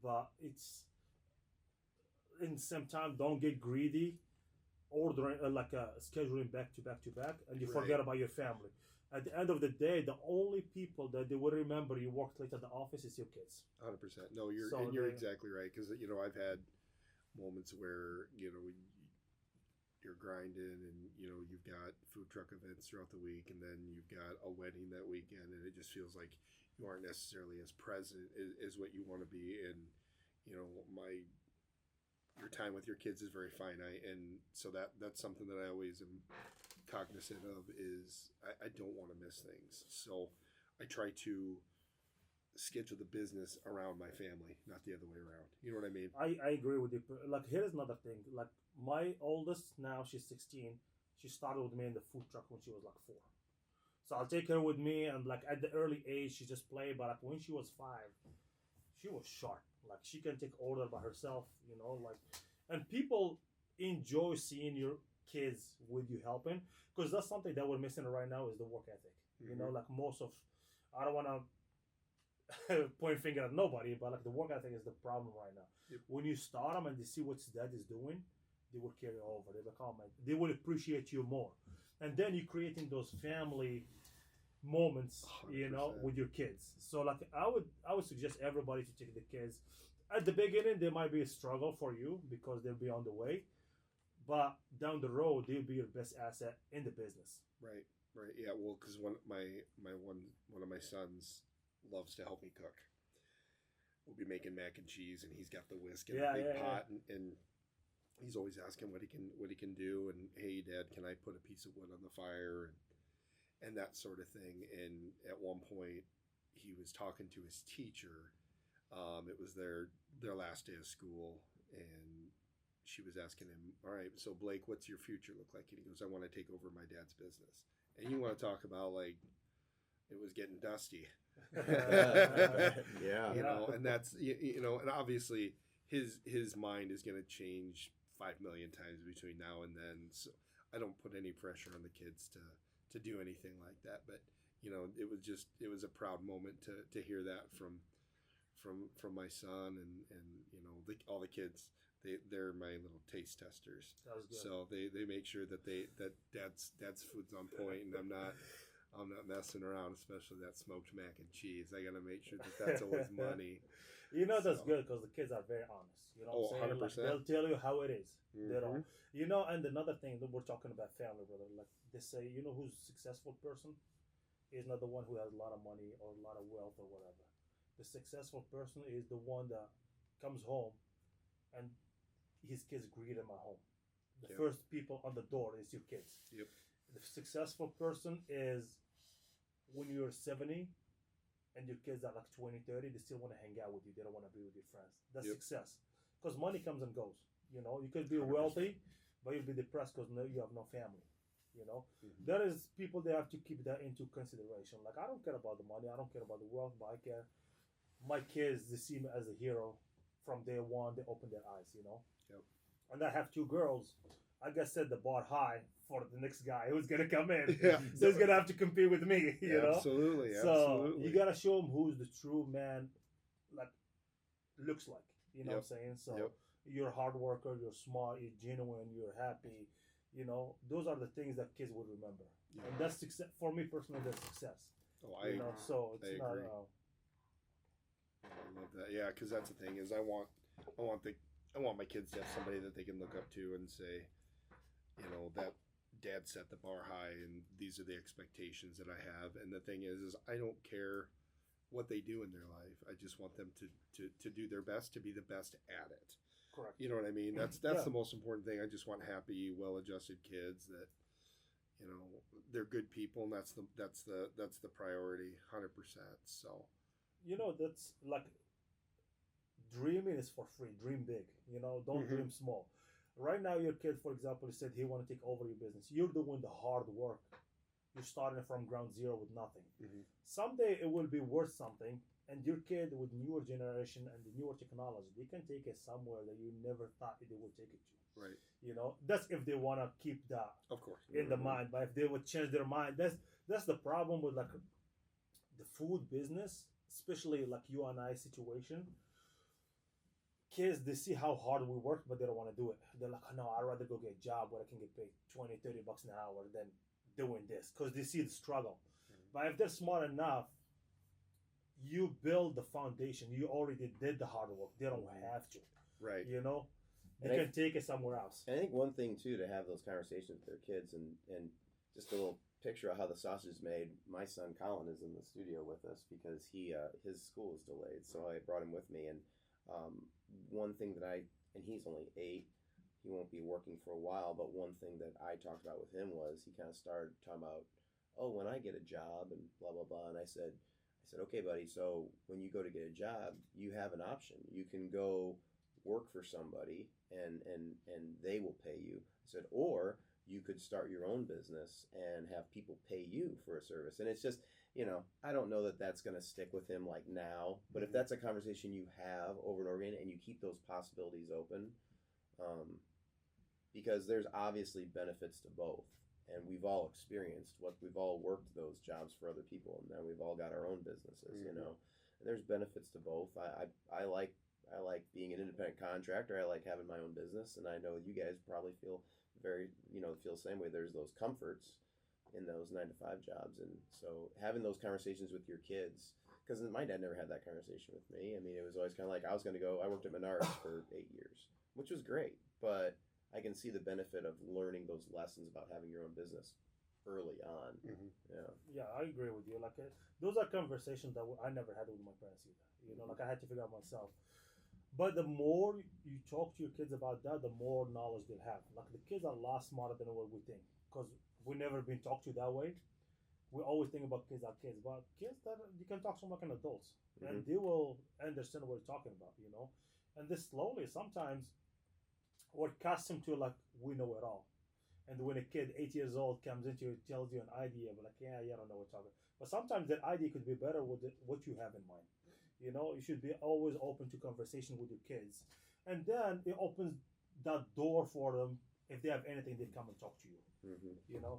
Speaker 3: But it's, in the same time, don't get greedy ordering scheduling back to back to back, and you
Speaker 2: Right.
Speaker 3: forget about your family. At the end of the day, the only people that they will remember you worked late at the office is your kids.
Speaker 2: 100%. No, you're
Speaker 3: So
Speaker 2: and you're
Speaker 3: they-
Speaker 2: exactly right, because I've had moments where you're grinding, and you've got food truck events throughout the week, and then you've got a wedding that weekend, and it just feels like you aren't necessarily as present as what you want to be. And my your time with your kids is very finite, and so that's something that I always am cognizant of, is I don't want to miss things. So I try to schedule the business around my family, not the other way around. You know what I mean?
Speaker 3: I agree with you. Like, here's another thing. Like, my oldest now, she's 16. She started with me in the food truck when she was like 4. So I'll take her with me, and like at the early age, she just played. But like when she was 5, she was sharp. Like, she can take order by herself. And people enjoy seeing your kids with you helping, because that's something that we're missing right now is the work ethic.
Speaker 2: Mm-hmm.
Speaker 3: Like most of, I don't want to point finger at nobody, but like the work ethic is the problem right now.
Speaker 2: Yep.
Speaker 3: When you start them and they see what dad is doing, they will carry over. They will appreciate you more, and then you're creating those family moments,
Speaker 2: 100%.
Speaker 3: with your kids. So like I would suggest everybody to take the kids. At the beginning, there might be a struggle for you because they'll be on the way, but down the road, they'll be your best asset in the business.
Speaker 2: Right. Yeah. Well, because one of my sons loves to help me cook. We'll be making mac and cheese, and he's got the whisk in a big pot, and he's always asking what he can do. And, hey, Dad, can I put a piece of wood on the fire, and that sort of thing. And at one point, he was talking to his teacher. It was their last day of school, and she was asking him, all right, so Blake, what's your future look like? And he goes, I want to take over my dad's business. And you want to talk about, like, it was getting dusty.
Speaker 1: Yeah.
Speaker 2: And that's, and obviously his mind is going to change 5 million times between now and then. So I don't put any pressure on the kids to do anything like that. But, it was a proud moment to hear that from my son, and all the kids. They're my little taste testers.
Speaker 3: That was good.
Speaker 2: So they make sure that dad's food's on point, and I'm not messing around, especially that smoked mac and cheese. I gotta make sure that that's always money.
Speaker 3: That's good because the kids are very honest. What I'm saying?
Speaker 2: 100%.
Speaker 3: Like, they'll tell you how it is.
Speaker 2: Mm-hmm.
Speaker 3: They don't. And another thing that we're talking about family, brother. Like they say, who's a successful person is not the one who has a lot of money or a lot of wealth or whatever. The successful person is the one that comes home and his kids greet him at home. The first people on the door is your kids.
Speaker 2: Yep.
Speaker 3: The successful person is when you're 70 and your kids are like 20, 30, they still want to hang out with you. They don't want to be with your friends. That's success. Because money comes and goes. You could be
Speaker 2: 100%.
Speaker 3: wealthy, but you'll be depressed because you have no family.
Speaker 2: Mm-hmm.
Speaker 3: There is people they have to keep that into consideration. Like, I don't care about the money. I don't care about the wealth, but I care. My kids, they see me as a hero from day one. They open their eyes,
Speaker 2: Yep.
Speaker 3: And I have 2 girls. I guess set the bar high for the next guy who's gonna come in.
Speaker 2: Yeah.
Speaker 3: So he's gonna have to compete with me,
Speaker 2: Absolutely.
Speaker 3: So you gotta show him who's the true man, like looks like. You know what I'm saying? So you're a hard worker, you're smart, you're genuine, you're happy. Those are the things that kids would remember, and that's success for me personally. That's success.
Speaker 2: Oh, I agree.
Speaker 3: So it's
Speaker 2: I
Speaker 3: not.
Speaker 2: agree. I love that. Yeah, because that's the thing is I want my kids to have somebody that they can look up to and say, that dad set the bar high, and these are the expectations that I have. And the thing is I don't care what they do in their life. I just want them to do their best, to be the best at it.
Speaker 3: Correct.
Speaker 2: You know what I mean? That's the most important thing. I just want happy, well-adjusted kids that, they're good people, and that's the priority, 100%. So,
Speaker 3: that's like dreaming is for free. Dream big. Don't dream small. Right now, your kid, for example, said he want to take over your business. You're doing the hard work. You're starting from ground zero with nothing.
Speaker 2: Mm-hmm. Someday
Speaker 3: it will be worth something, and your kid with newer generation and the newer technology, they can take it somewhere that you never thought they would take it to.
Speaker 2: Right.
Speaker 3: That's if they want to keep that,
Speaker 2: of course,
Speaker 3: in the mind. But if they would change their mind, that's the problem with like the food business, especially like you and I situation. kids, they see how hard we work, but they don't want to do it. They're like, no, I'd rather go get a job where I can get paid 20, $30 an hour than doing this, because they see the struggle. But if they're smart enough, you build the foundation. You already did the hard work. They don't have to.
Speaker 1: Right.
Speaker 3: You know, they
Speaker 1: And
Speaker 3: can take it somewhere else.
Speaker 1: And I think one thing too, to have those conversations with their kids, and just a little picture of how the sausage is made. My son Colin is in the studio with us because his school is delayed, so I brought him with me. And one thing and he's only 8. He won't be working for a while, but one thing that I talked about with him was he kind of started talking about, oh, when I get a job and blah blah blah. And I said, okay, buddy. So when you go to get a job, you have an option. You can go work for somebody and they will pay you. I said, or you could start your own business and have people pay you for a service. And it's just, I don't know that that's going to stick with him like now, but if that's a conversation you have over and over again and you keep those possibilities open, because there's obviously benefits to both. And we've all experienced we've all worked those jobs for other people, and then we've all got our own businesses, And there's benefits to both. I like being an independent contractor. I like having my own business, and I know you guys probably feel feel the same way. There's those comforts in those 9-to-5 jobs, and so having those conversations with your kids, because my dad never had that conversation with me. I mean, it was always kind of like I worked at Menards for 8 years, which was great, but I can see the benefit of learning those lessons about having your own business early on.
Speaker 3: Yeah, I agree with you. Like those are conversations that I never had with my parents either. Like I had to figure out myself. But the more you talk to your kids about that, the more knowledge they'll have. Like the kids are a lot smarter than what we think, because we've never been talked to that way. We always think about kids as kids, but kids that you can talk to them like an adults, and they will understand what we're talking about. And this slowly, sometimes we're accustomed to like we know it all. And when a kid 8 years old comes into you, tells you an idea, but like, yeah, I don't know what you're talking. But sometimes that idea could be better with what you have in mind. You should be always open to conversation with your kids, and then it opens that door for them. If they have anything, they come and talk to you.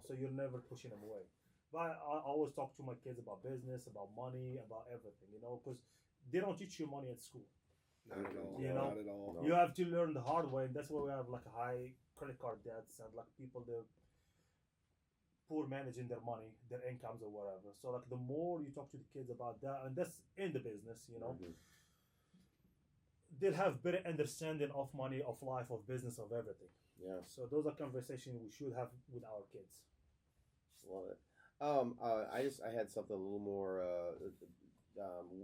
Speaker 3: So you're never pushing them away. But I always talk to my kids about business, about money, about everything. Because they don't teach you money at school.
Speaker 2: Not at all.
Speaker 3: Not
Speaker 2: at all.
Speaker 3: You have to learn the hard way, and that's why we have like high credit card debts and like people that poor managing their money, their incomes or whatever. So like the more you talk to the kids about that, and that's in the business, they'll have better understanding of money, of life, of business, of everything.
Speaker 1: Yeah.
Speaker 3: So those are conversations we should have with our kids.
Speaker 1: Love it. I had something a little more.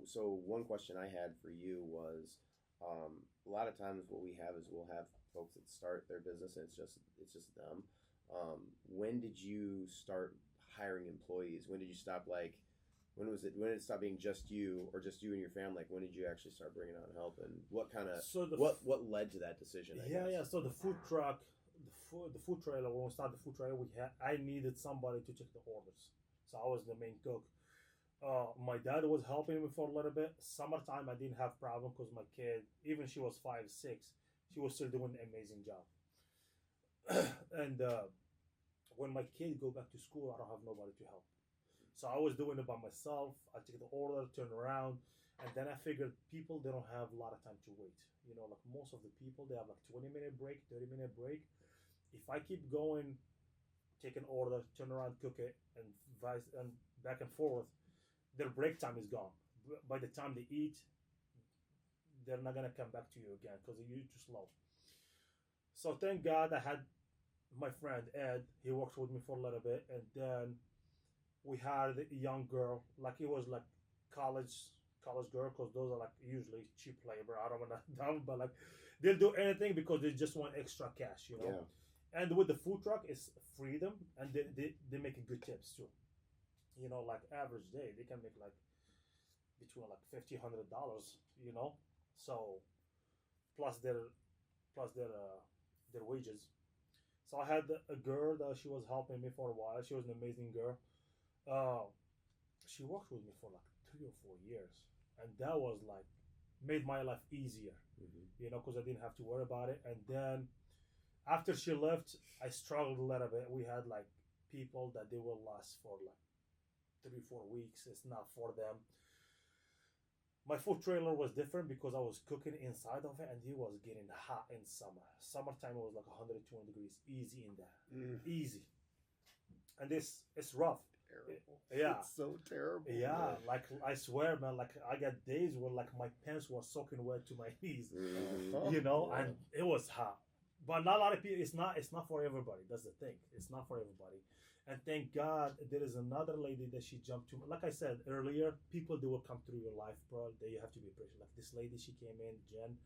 Speaker 1: So one question I had for you was, a lot of times what we have is we'll have folks that start their business and it's just them. When did you start hiring employees? When did you stop? When did it stop being just you or just you and your family? Like when did you actually start bringing on help, and what kind of what led to that decision? I guess?
Speaker 3: So the food truck, the food trailer. When we started the food trailer, I needed somebody to check the orders, so I was the main cook. My dad was helping me for a little bit. Summertime, I didn't have problem because my kid, even she was 5, 6, she was still doing an amazing job. And when my kid go back to school, I don't have nobody to help. So I was doing it by myself. I take the order, turn around, and then I figured people, they don't have a lot of time to wait. Like most of the people, they have like 20-minute break, 30-minute break. If I keep going, take an order, turn around, cook it, and vice and back and forth, their break time is gone. By the time they eat, they're not gonna come back to you again because you're too slow. So thank God I had my friend Ed. He worked with me for a little bit, and then we had a young girl. Like it was like college girl, because those are like usually cheap labor. I don't want to dumb, but like they'll do anything because they just want extra cash,
Speaker 1: Yeah.
Speaker 3: And with the food truck, it's freedom, and they make good tips too. Like average day, they can make like between like $50-$100, So plus their wages. So I had a girl that she was helping me for a while. She was an amazing girl. She worked with me for like 3 or 4 years, and that was like made my life easier, because I didn't have to worry about it. And then after she left, I struggled a little bit. We had like people that they will last for like 3-4 weeks. It's not for them. My food trailer was different because I was cooking inside of it, and it was getting hot in summer. Summertime it was like 120 degrees, easy in there, easy. And it's rough.
Speaker 2: Terrible.
Speaker 3: Yeah,
Speaker 2: It's so terrible.
Speaker 3: yeah. Like I swear, man. Like I got days where like my pants were soaking wet to my knees. You know,
Speaker 1: Yeah.
Speaker 3: and it was hot. But not a lot of people. It's not for everybody. That's the thing. It's not for everybody. And thank God there is another lady that she jumped to. Like I said earlier, people they will come through your life, bro. That you have to be patient. Like this lady, she came in, Jen.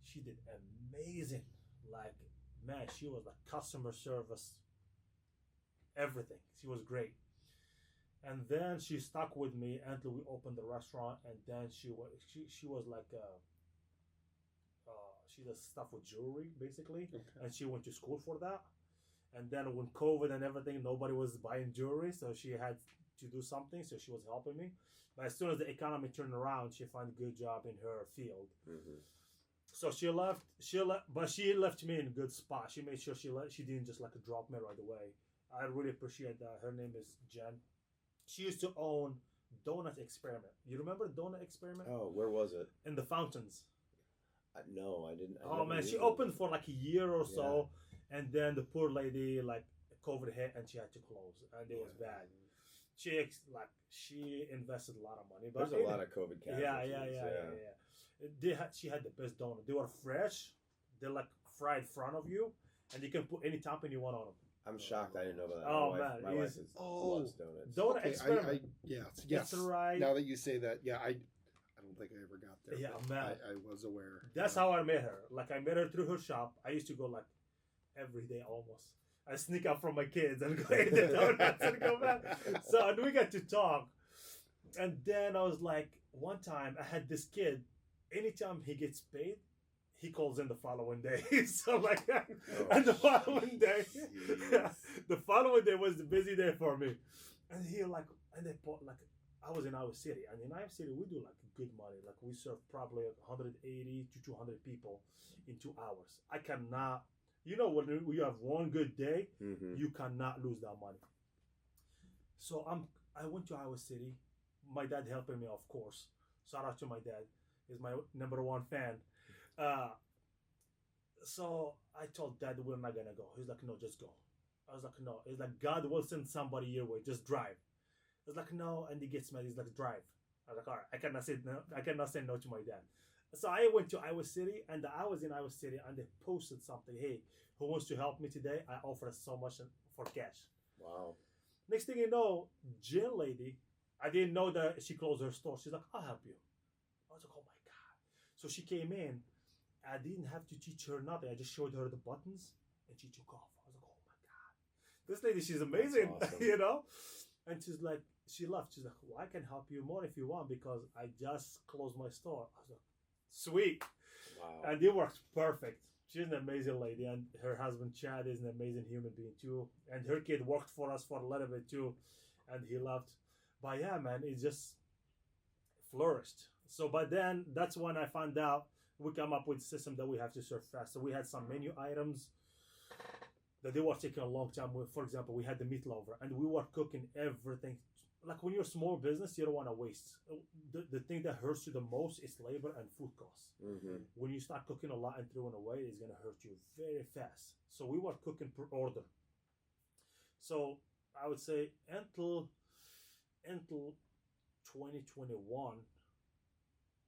Speaker 3: She did amazing. Like man, she was like customer service, everything. She was great. And then she stuck with me until we opened the restaurant. And then she was like she does stuff with jewelry basically,
Speaker 2: Okay.
Speaker 3: and she went to school for that. And then when COVID and everything, nobody was buying jewelry, so she had to do something. So she was helping me. But as soon as the economy turned around, she found a good job in her field. So she left. But she left me in a good spot. She made sure she didn't just like drop me right away. I really appreciate that. Her name is Jen. She used to own Donut Experiment. You remember Donut Experiment?
Speaker 1: Oh, where was it?
Speaker 3: In the fountains.
Speaker 1: No, I didn't.
Speaker 3: Oh man, she opened for like a year or so, and then the poor lady like COVID hit and she had to close, and it was bad. She invested a lot of money, but
Speaker 1: There's a lot of COVID casualties.
Speaker 3: Yeah. She had the best donut. They were fresh. They're like fried in front of you, and you can put any topping you want on them.
Speaker 1: I'm shocked I didn't know about that.
Speaker 3: Oh,
Speaker 1: My wife loves donuts.
Speaker 3: Donut
Speaker 2: Okay,
Speaker 3: Experiment.
Speaker 2: yes.
Speaker 3: That's right.
Speaker 2: Now that you say that, I don't think I ever got there.
Speaker 3: Yeah,
Speaker 2: but
Speaker 3: man.
Speaker 2: I was aware.
Speaker 3: That's how I met her. Like I met her through her shop. I used to go like every day almost. I sneak out from my kids and go eat the donuts and come back. So and we got to talk. And then I was like, one time I had this kid. Anytime he gets paid, he calls in the following day. So like, and the following day, the following day was the busy day for me. And he like, and they put like, I was in Iowa City, and in Iowa City we do like good money. Like we serve probably 180 to 200 people in 2 hours. I cannot, when you have one good day, you cannot lose that money. So I went to Iowa City. My dad helping me, of course. Shout out to my dad. He's my #1 fan. So I told Dad we're not gonna go. He's like, no, just go. I was like, no. He's like, God will send somebody your way. Just drive. I was like, no. And he gets mad. He's like, drive. I was like, all right. I cannot say no. I cannot say no to my dad. So I went to Iowa City, and I was in Iowa City, and they posted something. Hey, who wants to help me today? I offer so much for cash.
Speaker 1: Wow.
Speaker 3: Next thing you know, Jill lady, I didn't know that she closed her store. She's like, I'll help you. I was like, oh my God. So she came in. I didn't have to teach her nothing. I just showed her the buttons, and she took off. I was like, oh my God. This lady, she's amazing,
Speaker 1: awesome.
Speaker 3: And she's like, she left. She's like, well, I can help you more if you want because I just closed my store. I was like, sweet.
Speaker 1: Wow.
Speaker 3: And it works perfect. She's an amazing lady, and her husband Chad is an amazing human being too. And her kid worked for us for a little bit too, and he left. But yeah, man, it just flourished. So, but then that's when I found out we come up with a system that we have to serve fast. So we had some menu items that they were taking a long time. For example, we had the meat lover, and we were cooking everything. Like when you're a small business, you don't want to waste. The thing that hurts you the most is labor and food costs. When you start cooking a lot and throwing away, it's going to hurt you very fast. So we were cooking per order. So I would say until 2021,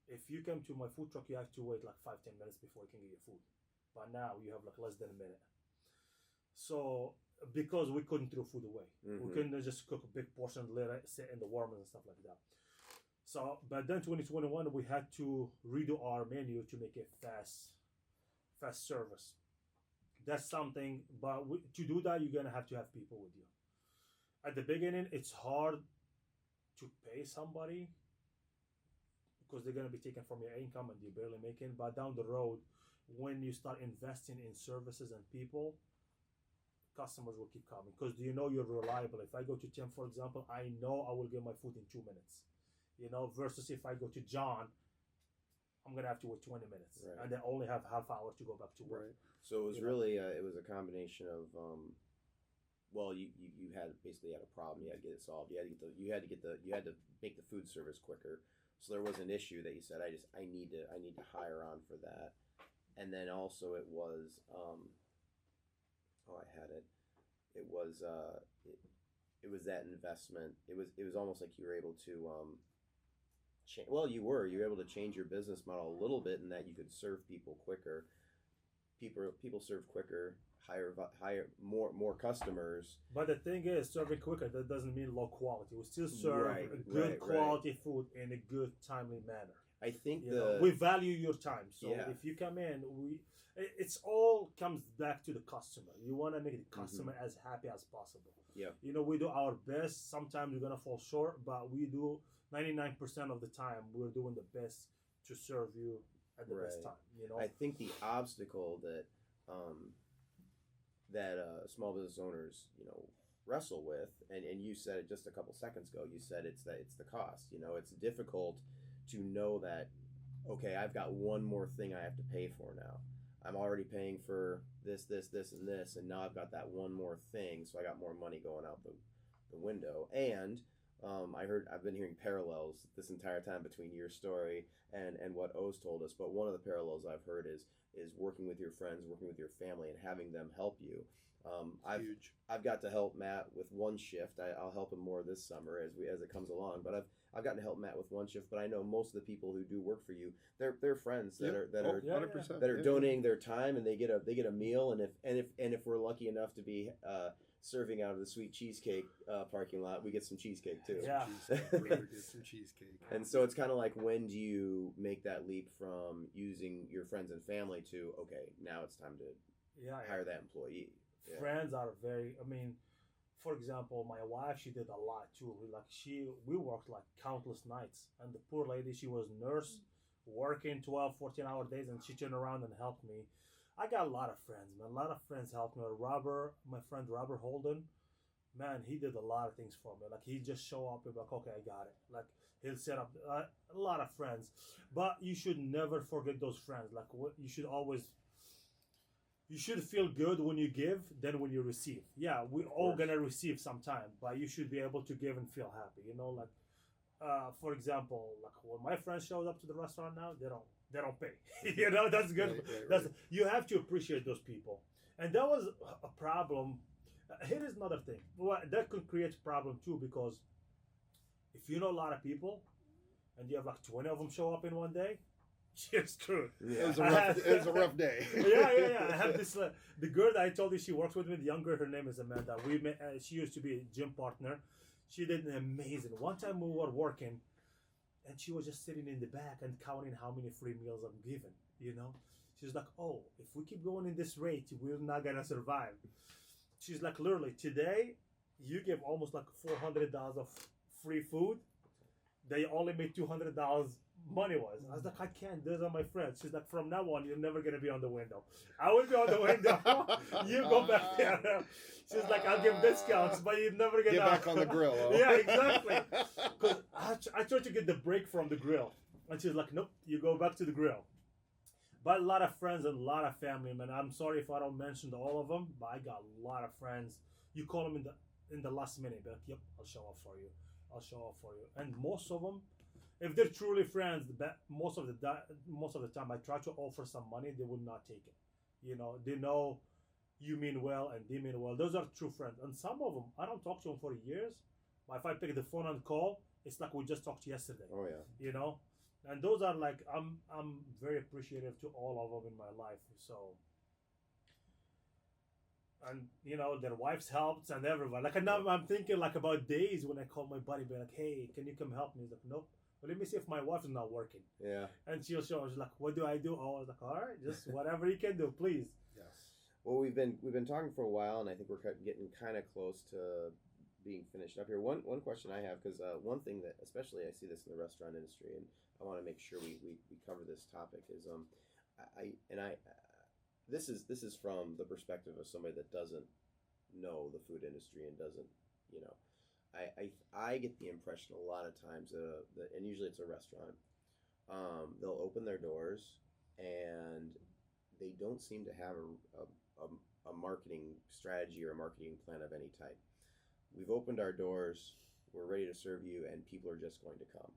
Speaker 3: if you come to my food truck, you have to wait like 5-10 minutes before you can get your food. But now you have like less than a minute. So because we couldn't throw food away, we couldn't just cook a big portion, let it sit in the warmers and stuff like that. So, but then 2021, we had to redo our menu to make it fast service. That's something, but to do that, you're gonna have to have people with you. At the beginning, it's hard to pay somebody because they're gonna be taken from your income and you're barely making. But down the road, when you start investing in services and people, customers will keep coming because you're reliable. If I go to Tim, for example, I know I will get my food in 2 minutes. Versus if I go to John, I'm gonna have to wait 20 minutes, and I only have half hour to go back to work.
Speaker 2: Right.
Speaker 1: So it was really it was a combination of well, you had basically had a problem. You had to get it solved. You had to make the food service quicker. So there was an issue that you said I need to hire on for that, and then also it was I had it. It was it was that investment. It was almost like you were able to you were able to change your business model a little bit in that you could serve people quicker. People serve quicker, higher more customers.
Speaker 3: But the thing is, serving quicker, that doesn't mean low quality. We still serve good quality food in a good, timely manner.
Speaker 1: I think
Speaker 3: we value your time. So
Speaker 1: yeah.
Speaker 3: if you come in, it's all comes back to the customer. You want to make the customer as happy as possible.
Speaker 1: Yeah.
Speaker 3: We do our best. Sometimes we're gonna fall short, but we do 99% of the time. We're doing the best to serve you at the best time.
Speaker 1: I think the obstacle that small business owners wrestle with, and you said it just a couple seconds ago. You said it's the cost. It's difficult to know that, okay, I've got one more thing I have to pay for now. I'm already paying for this, and this, and now I've got that one more thing, so I got more money going out the window. And I've been hearing parallels this entire time between your story and what O's told us. But one of the parallels I've heard is working with your friends, working with your family, and having them help you.
Speaker 2: Huge.
Speaker 1: I've got to help Matt with one shift. I'll help him more this summer as it comes along. But I've gotten to help Matt with one shift. But I know most of the people who do work for you, they're friends that are 100% donating their time, and they get a meal. And if we're lucky enough to be serving out of the Sweet Cheesecake parking lot, we get some cheesecake too.
Speaker 3: Yeah,
Speaker 2: we get some cheesecake.
Speaker 1: And so it's kind of like, when do you make that leap from using your friends and family to, okay, now it's time to hire that employee? Yeah.
Speaker 3: Friends are for example, my wife, she did a lot too. We worked like countless nights, and the poor lady, she was nurse, working 12, 14-hour days, and she turned around and helped me. I got a lot of friends, man. A lot of friends helped me. My friend Robert Holden, man, he did a lot of things for me. Like, he just show up and be like, okay, I got it. Like, he'll set up a lot of friends. But you should never forget those friends. Like, you should feel good when you give than when you receive. Yeah, we're all gonna receive sometime, but you should be able to give and feel happy. For example, like when my friends showed up to the restaurant now, they don't pay. That's good. Right. You have to appreciate those people. And that was a problem. Here is another thing. Well, that could create a problem too, because if you know a lot of people and you have like 20 of them show up in one day, you're screwed.
Speaker 2: Yeah. It was a rough day.
Speaker 3: Yeah. I have this, the girl that I told you she works with me, the young girl, her name is Amanda. She used to be a gym partner. She did an amazing. One time we were working, and she was just sitting in the back and counting how many free meals I'm given. She's like, oh, if we keep going in this rate, we're not gonna survive. She's like, literally, today you give almost like $400 of free food. They only made $200 money-wise. I was like, I can't. Those are my friends. She's like, from now on, you're never gonna be on the window. I will be on the window. You go back there. She's like, I'll give discounts, but you're never gonna
Speaker 2: get back on the grill. Oh.
Speaker 3: Yeah, exactly. Because I tried to get the break from the grill, and she's like, nope, you go back to the grill. But a lot of friends and a lot of family, man. I'm sorry if I don't mention all of them, but I got a lot of friends. You call them in the last minute, be like, yep, I'll show up for you. And most of them, if they're truly friends, most of the time I try to offer some money, they would not take it. They know you mean well and they mean well. Those are true friends. And some of them, I don't talk to them for years, but if I pick the phone and call, it's like we just talked yesterday.
Speaker 1: Oh yeah.
Speaker 3: And those are like, I'm very appreciative to all of them in my life. So, and their wives helped and everyone. Like, now I'm thinking like about days when I call my buddy, be like, hey, can you come help me? He's like, nope. Well, let me see if my wife is not working.
Speaker 1: Yeah.
Speaker 3: And she'll show. She's like, what do I do? Oh, I was like, all right, just whatever you can do, please.
Speaker 2: Yes.
Speaker 1: Well, we've been talking for a while, and I think we're getting kind of close to being finished up here. One question I have, because one thing that especially I see this in the restaurant industry, and I want to make sure we cover this topic, is this is from the perspective of somebody that doesn't know the food industry and doesn't I get the impression a lot of times that, and usually it's a restaurant, they'll open their doors and they don't seem to have a marketing strategy or a marketing plan of any type. We've opened our doors, we're ready to serve you, and people are just going to come.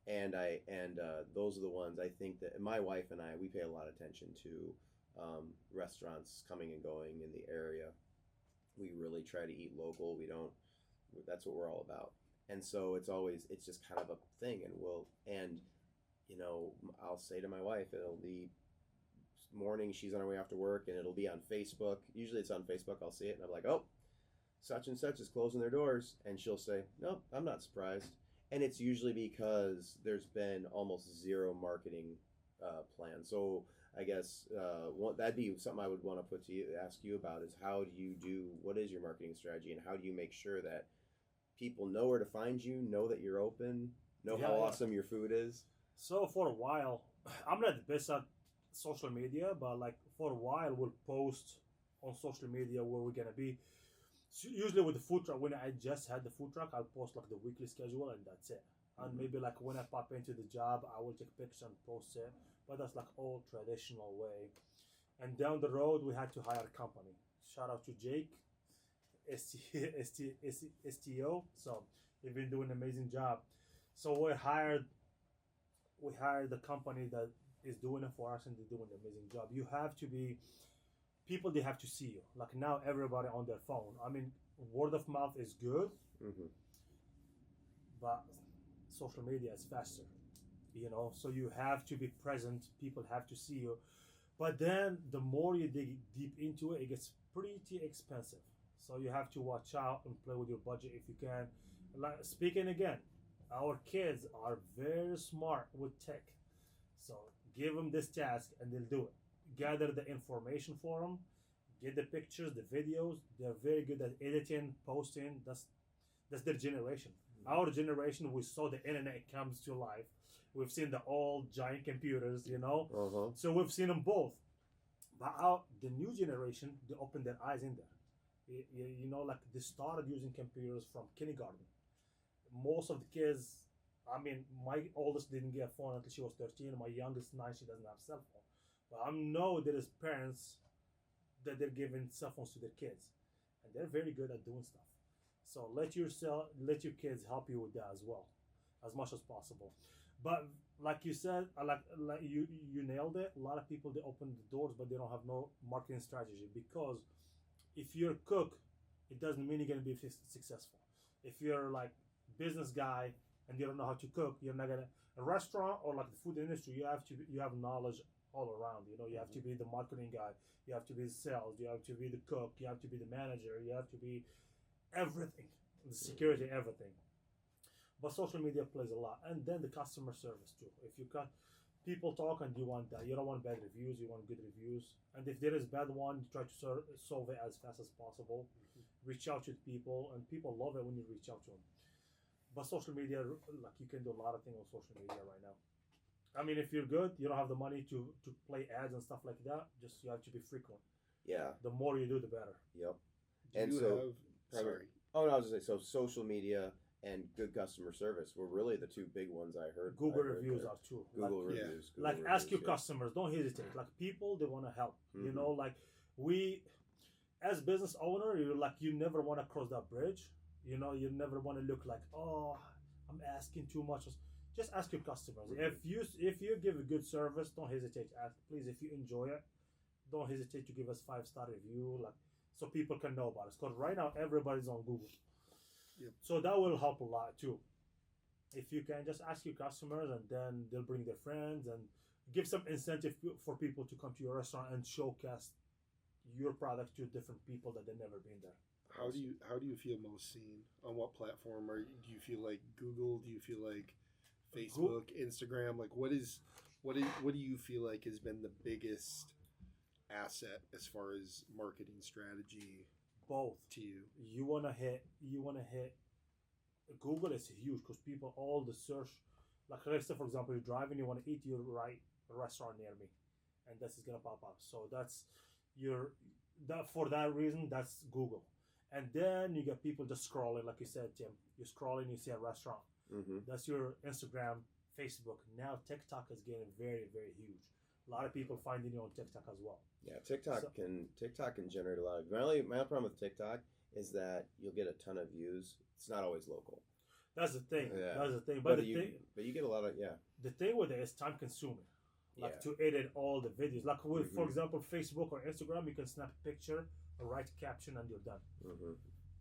Speaker 1: and those are the ones I think that my wife and I, we pay a lot of attention to restaurants coming and going in the area. We really try to eat local. We don't. That's what we're all about. And so it's just kind of a thing. And I'll say to my wife, it'll be morning. She's on her way after work, and it'll be on Facebook. Usually it's on Facebook. I'll see it, and I'm like, oh, such and such is closing their doors, and she'll say, no, I'm not surprised. And it's usually because there's been almost zero marketing plan. So I guess that'd be something I would want to ask you about is what is your marketing strategy, and how do you make sure that people know where to find you, know that you're open, know how awesome your food is?
Speaker 3: So for a while, I'm not the best at social media, but like for a while we'll post on social media where we're gonna be. So usually with the food truck, when I just had the food truck, I'll post like the weekly schedule and that's it. And maybe like when I pop into the job, I will take pictures and post it. But that's like old traditional way. And down the road, we had to hire a company. Shout out to Jake, STO. So they've been doing an amazing job. So we hired the company that is doing it for us, and they're doing an amazing job. You have to be people. They have to see you. Like now, everybody on their phone. I mean, word of mouth is good, but social media is faster. So you have to be present. People have to see you. But then the more you dig deep into it, it gets pretty expensive. So you have to watch out and play with your budget if you can. Like speaking again, our kids are very smart with tech. So give them this task and they'll do it. Gather the information for them, get the pictures, the videos. They're very good at editing, posting. That's their generation. Our generation, we saw the internet comes to life. We've seen the old giant computers, So we've seen them both. But the new generation, they open their eyes in there. Like they started using computers from kindergarten. Most of the kids, I mean, my oldest didn't get a phone until she was 13. My youngest, 9, she doesn't have a cell phone. But I know there is parents that they're giving cell phones to their kids. And they're very good at doing stuff. So let your kids help you with that as well, as much as possible. But like you said, like you nailed it. A lot of people, they open the doors, but they don't have no marketing strategy. Because if you're a cook, it doesn't mean you're gonna be successful. If you're like business guy and you don't know how to cook, you're not gonna. A restaurant or like the food industry, you have knowledge all around. You have to be the marketing guy. You have to be the sales. You have to be the cook. You have to be the manager. You have to be everything, the security, everything. But social media plays a lot, and then the customer service too. If you got people talk and you want that, you don't want bad reviews, you want good reviews. And if there is bad one, you try to solve it as fast as possible. Reach out to people, and people love it when you reach out to them. But social media, like you can do a lot of things on social media right now. I mean, if you're good, you don't have the money to play ads and stuff like that. Just you have to be frequent.
Speaker 1: Yeah.
Speaker 3: The more you do, the better.
Speaker 1: Yep.
Speaker 2: Sorry.
Speaker 1: Oh, no, I was just saying. So social media and good customer service were really the two big ones I heard.
Speaker 3: Google reviews are too.
Speaker 1: Google reviews.
Speaker 3: Ask your customers. Don't hesitate. Like people, they want to help. Like we, as business owner, you never want to cross that bridge. You never want to look like, oh, I'm asking too much. Just ask your customers. If you give a good service, don't hesitate to ask. Please, if you enjoy it, don't hesitate to give us 5-star review, so people can know about us. Because right now everybody's on Google. Yep. So that will help a lot too. If you can just ask your customers, and then they'll bring their friends, and give some incentive for people to come to your restaurant and showcase your product to different people that they've never been there.
Speaker 2: How do you feel most seen? On what platform? Do you feel like Google? Do you feel like Facebook, Instagram? Like what do you feel like has been the biggest asset as far as marketing strategy?
Speaker 3: Both
Speaker 2: to you.
Speaker 3: You wanna hit Google is huge because people all the search, like let's say for example you're driving, you want to eat, your right restaurant near me, and this is gonna pop up. So that's for that reason, that's Google. And then you get people just scrolling, like you said, Tim. You're scrolling, you see a restaurant. That's your Instagram, Facebook. Now TikTok is getting very, very huge. A lot of people finding you on TikTok as well.
Speaker 1: Yeah, TikTok can generate a lot of. My only problem with TikTok is that you'll get a ton of views. It's not always local.
Speaker 3: That's the thing.
Speaker 1: Yeah.
Speaker 3: That's the thing. But
Speaker 1: but you get a lot of
Speaker 3: the thing with it is time consuming. Like to edit all the videos. Like with, for example, Facebook or Instagram, you can snap a picture, write a caption, and you're done.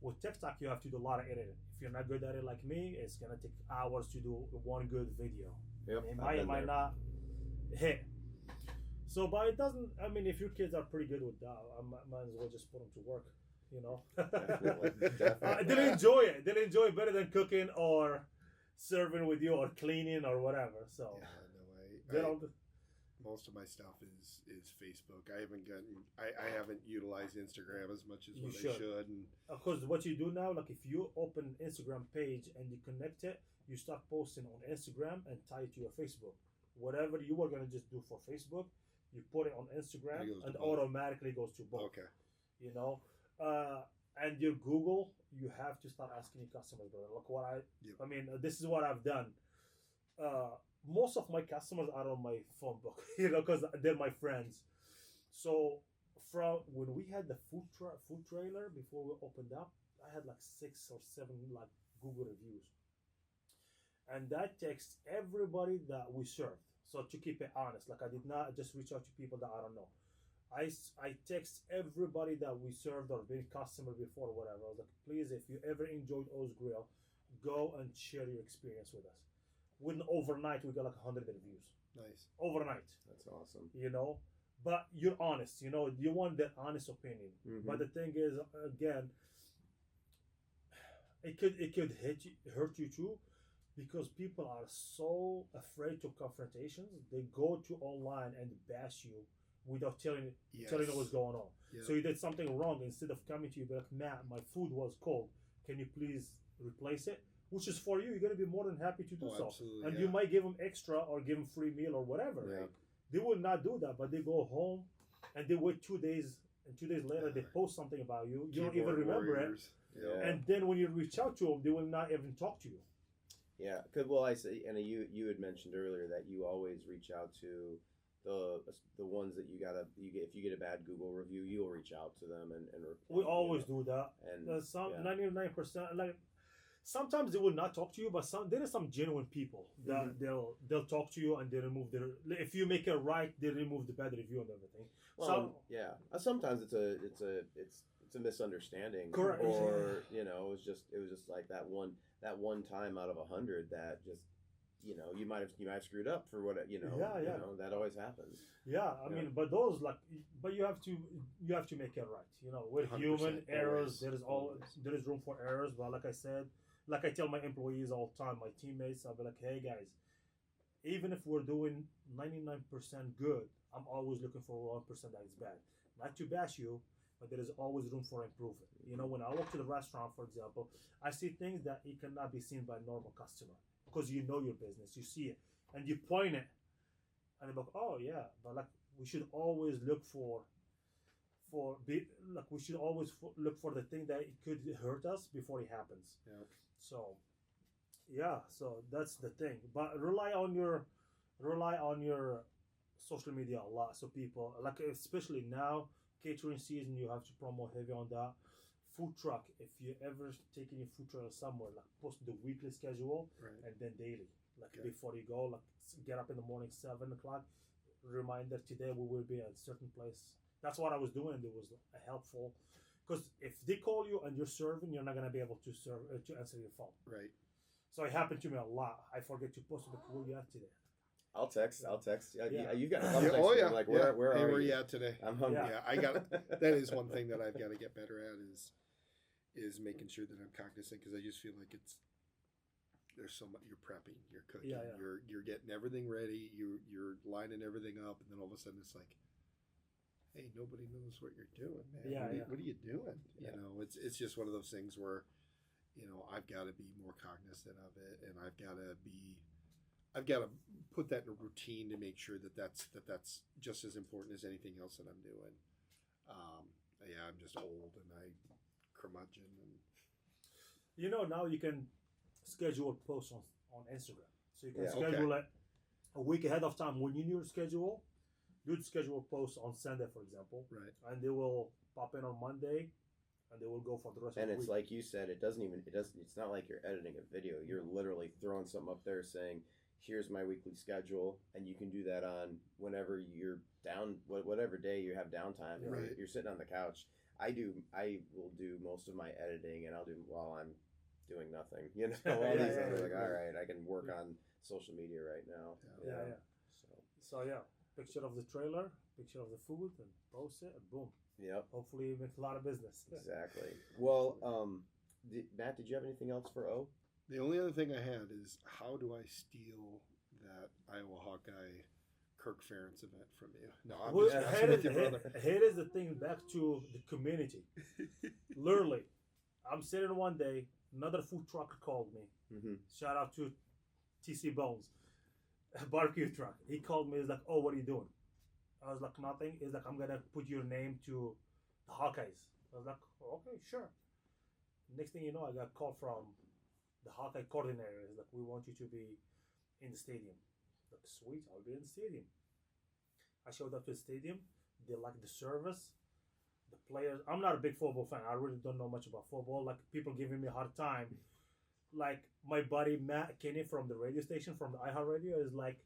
Speaker 3: With TikTok, you have to do a lot of editing. If you're not good at it like me, it's gonna take hours to do one good video.
Speaker 1: Yep,
Speaker 3: it might not hit. So, but it doesn't. I mean, if your kids are pretty good with that, I might as well just put them to work. You know,
Speaker 1: Definitely.
Speaker 3: they'll enjoy it. They'll enjoy it better than cooking or serving with you or cleaning or whatever. So,
Speaker 2: most of my stuff is Facebook. I haven't utilized Instagram as much as what I should. And
Speaker 3: of course, what you do now, like if you open Instagram page and you connect it, you start posting on Instagram and tie it to your Facebook. Whatever you were gonna just do for Facebook, you put it on Instagram and automatically goes to both.
Speaker 2: Okay.
Speaker 3: You know, and your Google, you have to start asking your customers, brother. Look I mean, this is what I've done. Most of my customers are on my phone book, you know, because they're my friends. So from when we had the food trailer before we opened up, I had like 6 or 7 like Google reviews, and that takes everybody that we served. So to keep it honest, like I did not just reach out to people that I don't know. I text everybody that we served or been customer before or whatever. I was like, please, if you ever enjoyed O's Grill, go and share your experience with us. Within overnight, we got like 100 reviews.
Speaker 2: Nice.
Speaker 3: Overnight.
Speaker 1: That's awesome.
Speaker 3: You know, but you're honest. You know, you want that honest opinion. But the thing is, again, it could hurt you too, because people are so afraid to confrontations. They go to online and bash you without telling you what's going on. Yep. So you did something wrong. Instead of coming to you, be like, Matt, my food was cold. Can you please replace it? Which is for you. You're going to be more than happy to do so.
Speaker 2: Absolutely,
Speaker 3: and you might give them extra or give them free meal or whatever.
Speaker 1: Right.
Speaker 3: They will not do that, but they go home and they wait 2 days. And 2 days later, they post something about you. You don't even remember it.
Speaker 1: Yeah.
Speaker 3: And then when you reach out to them, they will not even talk to you.
Speaker 1: Yeah. Well, I say, and you had mentioned earlier that you always reach out to the ones that if you get a bad Google review, you'll reach out to them and
Speaker 3: we always do that. And 99%, like sometimes they will not talk to you, but there are some genuine people that they'll talk to you and they remove if you make it right, they remove the bad review and everything.
Speaker 1: Well, sometimes it's a misunderstanding.
Speaker 3: Correct.
Speaker 1: Or you know, it was just like that one time out of 100 that just. You know, you might have screwed up for what you know. You know, that always happens.
Speaker 3: Yeah, I mean, but those but you have to make it right. You know, with human errors, there is room for errors. But like I said, like I tell my employees all the time, my teammates, I'll be like, hey guys, even if we're doing 99% good, I'm always looking for 1% that is bad. Not to bash you, but there is always room for improvement. You know, when I walk to the restaurant, for example, I see things that it cannot be seen by a normal customer. Because you know your business, you see it, and you point it, and they're like, "Oh yeah," but like we should always look we should always look for the thing that it could hurt us before it happens.
Speaker 2: Yeah.
Speaker 3: So, yeah, so that's the thing. But rely on your social media a lot. So people like, especially now, catering season, you have to promote heavy on that. Food truck, if you ever taking your food truck somewhere, like post the weekly schedule and then daily, like before you go, like get up in the morning 7 o'clock, reminder today we will be at a certain place. That's what I was doing, and it was helpful, because if they call you and you're serving, you're not gonna be able to answer your phone.
Speaker 2: Right.
Speaker 3: So it happened to me a lot. I forget to post the where you at today.
Speaker 1: I'll text.
Speaker 3: Yeah.
Speaker 1: You've got text like where
Speaker 2: are
Speaker 1: you
Speaker 2: at today?
Speaker 1: I'm hungry.
Speaker 2: Yeah, I got that is one thing that I've got to get better at is making sure that I'm cognizant, because I just feel like there's so much. You're prepping, you're cooking, you're getting everything ready, you're lining everything up, and then all of a sudden it's like, hey, nobody knows what you're doing, man. What are you doing? You know, it's just one of those things where, you know, I've got to be more cognizant of it, and I've got to put that in a routine to make sure that's just as important as anything else that I'm doing. I'm just old and I curmudgeon, and
Speaker 3: you know, now you can schedule posts on Instagram, so you can schedule it a week ahead of time. When you know your schedule, you'd schedule posts on Sunday, for example,
Speaker 2: right,
Speaker 3: and they will pop in on Monday, and they will go for the rest
Speaker 1: And
Speaker 3: of the
Speaker 1: it's
Speaker 3: week.
Speaker 1: like you said, it's not like you're editing a video. You're literally throwing something up there saying, here's my weekly schedule, and you can do that on whenever you're down, whatever day you have downtime. And
Speaker 2: Right.
Speaker 1: you're sitting on the couch. I will do most of my editing, and I'll do while I'm doing nothing. You know, all these
Speaker 3: yeah,
Speaker 1: other
Speaker 3: yeah,
Speaker 1: like,
Speaker 2: right.
Speaker 1: all right, I can work on social media right now.
Speaker 3: Yeah.
Speaker 1: So,
Speaker 3: So yeah, picture of the trailer, picture of the food, and post it, and boom.
Speaker 1: yep,
Speaker 3: Hopefully, you make a lot of business.
Speaker 1: exactly. Well, Matt, did you have anything else for O?
Speaker 2: The only other thing I had is how do I steal that Iowa Hawkeye Kirk Ferentz event from you? No, I'm
Speaker 3: Well,
Speaker 2: just messing with you, brother.
Speaker 3: here is the thing. Back to the community. Literally, I'm sitting one day. Another food trucker called me.
Speaker 1: Mm-hmm.
Speaker 3: Shout out to TC Bones, a barbecue truck. He called me. He's like, "Oh, what are you doing?" I was like, "Nothing." He's like, "I'm gonna put your name to the Hawkeyes." I was like, "Okay, sure." Next thing you know, I got a call from the Hawkeye coordinator. He's like, "We want you to be in the stadium." Like, sweet, I'll be in the stadium. I showed up to the stadium. They liked the service. The players. I'm not a big football fan. I really don't know much about football. Like, people giving me a hard time. Like, my buddy Matt Kinney from the radio station, from the iHeartRadio, is like,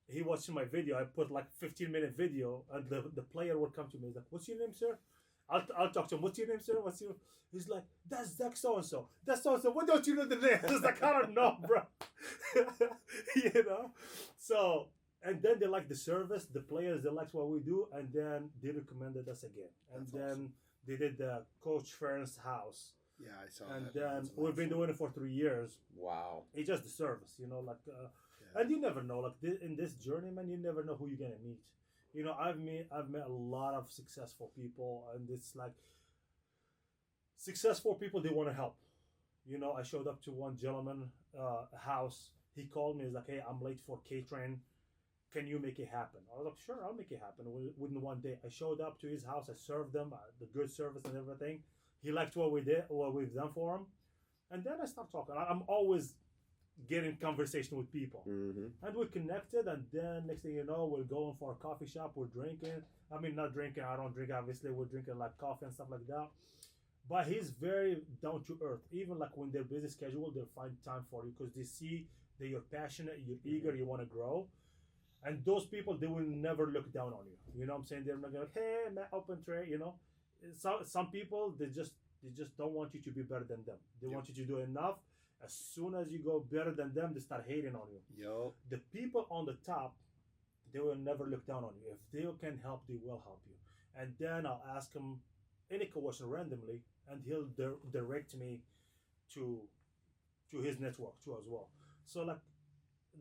Speaker 3: he watched my video. I put like 15-minute video, and the player would come to me. He's like, "What's your name, sir?" I'll talk to him. "What's your name, sir? What's your?" He's like, "That's Zach so and so. That's so and so. What don't you know the name?" I was like, "I don't know, bro." You know. So, and then they like the service. The players, they liked what we do, and then they recommended us again. And
Speaker 2: That's
Speaker 3: then
Speaker 2: awesome.
Speaker 3: they did the Coach Ferentz house.
Speaker 2: Yeah, I saw
Speaker 3: And
Speaker 2: that.
Speaker 3: then
Speaker 2: That's
Speaker 3: we've been
Speaker 2: awesome.
Speaker 3: doing it for 3 years.
Speaker 1: Wow.
Speaker 3: It's just the service, you know, like,
Speaker 2: Yeah.
Speaker 3: and you never know, like, in this journey, man, you never know who you're gonna meet. You know, I've met a lot of successful people, and it's like, successful people, they want to help. You know, I showed up to one gentleman house. He called me. He's like, "Hey, I'm late for catering. Can you make it happen?" I was like, "Sure, I'll make it happen." Within one day, I showed up to his house. I served them the good service and everything. He liked what we've done for him, and then I started talking. I'm always getting conversation with people,
Speaker 1: Mm-hmm.
Speaker 3: and we connected. And then next thing you know, we're going for a coffee shop. We're drinking. I mean, not drinking. I don't drink. Obviously, we're drinking like coffee and stuff like that. But he's very down to earth. Even like when they're busy schedule, they'll find time for you because they see that you're passionate, you're eager, you want to grow. And those people, they will never look down on you. You know what I'm saying? They're not gonna, "Hey, Matt, open tray." You know, some people they just don't want you to be better than them. They want you to do enough. As soon as you go better than them, they start hating on you.
Speaker 2: Yo.
Speaker 3: The people on the top, they will never look down on you. If they can help, they will help you. And then I'll ask him any question randomly, and he'll direct me to his network too as well. So like,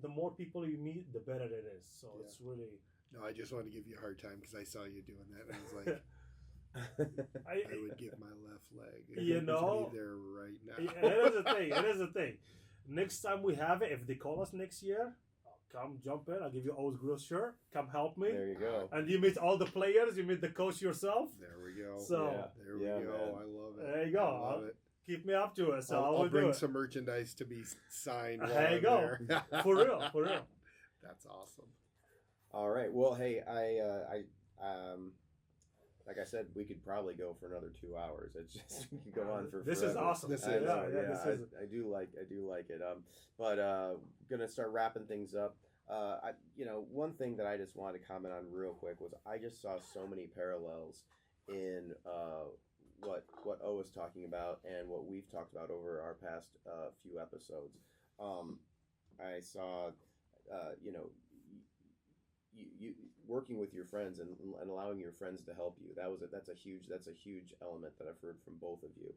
Speaker 3: the more people you meet, the better it is. So
Speaker 2: Yeah.
Speaker 3: it's really.
Speaker 2: No, I just wanted to give you a hard time because I saw you doing that, and I was like, I would give my left leg.
Speaker 3: You know?
Speaker 2: to be there right now.
Speaker 3: It is a thing. It is a thing. Next time we have it, if they call us next year, come jump in. I'll give you O's Grill shirt. Come help me.
Speaker 1: There you go.
Speaker 3: And you meet all the players. You meet the coach yourself.
Speaker 2: There we go.
Speaker 3: So
Speaker 2: there we
Speaker 1: Yeah,
Speaker 2: go.
Speaker 1: man.
Speaker 2: I love it.
Speaker 3: There you go.
Speaker 2: I love it.
Speaker 3: keep me up to it. So
Speaker 2: I'll
Speaker 3: I will do
Speaker 2: bring
Speaker 3: it.
Speaker 2: some merchandise to be signed.
Speaker 3: There
Speaker 2: while
Speaker 3: you
Speaker 2: I'm
Speaker 3: go.
Speaker 2: there.
Speaker 3: For real, for real.
Speaker 2: That's awesome.
Speaker 1: All right. Well, hey, I like I said, we could probably go for another 2 hours. It's just we could go on for.
Speaker 3: This
Speaker 1: forever.
Speaker 3: is awesome.
Speaker 2: This
Speaker 1: I
Speaker 2: is-
Speaker 1: know,
Speaker 3: yeah, this is.
Speaker 1: I do like it. But gonna start wrapping things up. One thing that I just wanted to comment on real quick was I just saw so many parallels in what O was talking about and what we've talked about over our past few episodes. I saw, you working with your friends and allowing your friends to help you. That's a huge element that I've heard from both of you.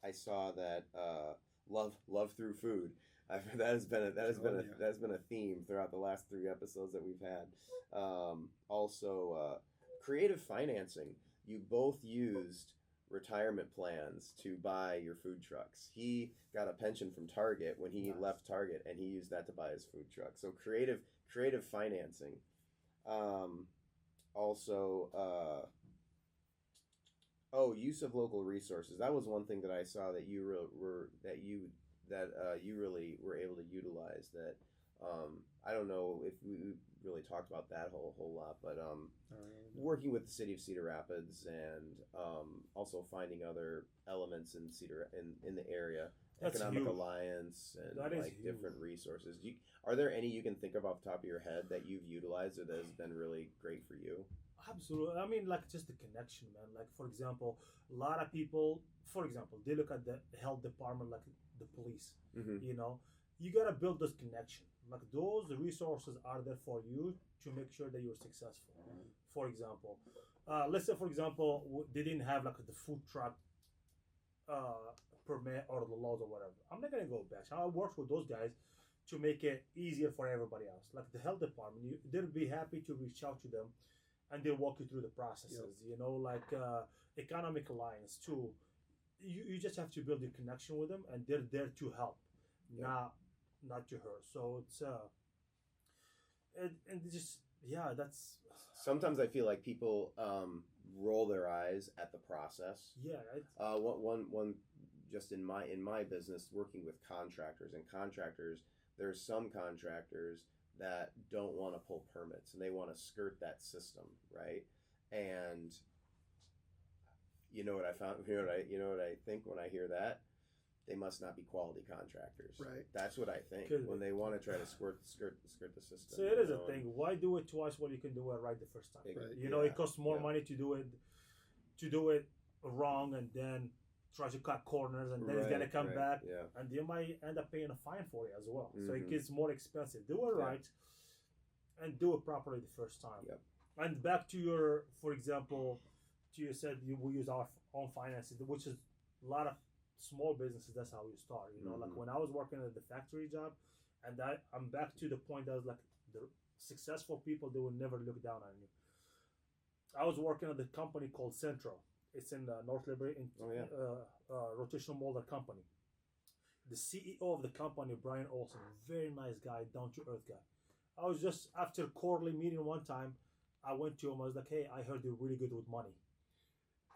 Speaker 1: I saw that love through food. That has been a theme throughout the last 3 episodes that we've had. Also, creative financing. You both used retirement plans to buy your food trucks. He got a pension from Target when he left Target, and he used that to buy his food truck. So creative financing. Use of local resources. That was one thing that I saw that you really were able to utilize. That I don't know if really talked about that whole lot, but working with the city of Cedar Rapids and also finding other elements in in the area,
Speaker 3: That's
Speaker 1: economic
Speaker 3: huge.
Speaker 1: alliance and
Speaker 3: That is
Speaker 1: like
Speaker 3: huge.
Speaker 1: different resources. Are there any you can think of off the top of your head that you've utilized or that has been really great for you?
Speaker 3: Absolutely. I mean, like just the connection, man. Like for example, a lot of people, for example, they look at the health department like the police.
Speaker 1: Mm-hmm.
Speaker 3: You know, you gotta build those connections. Like those resources are there for you to make sure that you're successful. For example, let's say for example they didn't have like the food truck permit or the laws or whatever. I'm not gonna go back. I work with those guys to make it easier for everybody else. Like the health department, they'll be happy to reach out to them and they'll walk you through the processes.
Speaker 2: Yep.
Speaker 3: You know, like economic alliance too. You just have to build a connection with them, and they're there to help,
Speaker 1: Yep.
Speaker 3: not to hurt. So it's and just yeah, that's
Speaker 1: Sometimes I feel like people roll their eyes at the process.
Speaker 3: yeah.
Speaker 1: One just in my business working with contractors and contractors, there's some contractors that don't want to pull permits and they want to skirt that system, right? And you know what I found, you know what I think when I hear that? They must not be quality contractors.
Speaker 2: Right.
Speaker 1: That's what I think
Speaker 3: Could
Speaker 1: when
Speaker 3: be.
Speaker 1: they want to try to skirt the system.
Speaker 3: So it is
Speaker 1: you
Speaker 3: a
Speaker 1: know?
Speaker 3: thing. Why do it twice when you can do it right the first time?
Speaker 1: Right.
Speaker 3: You know,
Speaker 1: Yeah.
Speaker 3: it costs more
Speaker 1: Yeah.
Speaker 3: money to do it wrong and then try to cut corners and then it's gonna come
Speaker 1: Right,
Speaker 3: back
Speaker 1: yeah.
Speaker 3: and they might end up paying a fine for it as well. So it
Speaker 1: Mhm.
Speaker 3: gets more expensive. Do it
Speaker 1: Yeah.
Speaker 3: right and do it properly the first time.
Speaker 1: Yep.
Speaker 3: And back to your, for example, to you said we use our own finances, which is a lot of small businesses. That's how you start. You know, like
Speaker 1: Mhm.
Speaker 3: when I was working at the factory job, and I'm back to the point that was like the successful people, they will never look down on you. I was working at the company called Central. It's in North Liberty, in
Speaker 1: Oh, yeah.
Speaker 3: rotational molder company. The CEO of the company, Brian Olson, very nice guy, down to earth guy. I was just after quarterly meeting one time, I went to him. I was like, "Hey, I heard you're really good with money.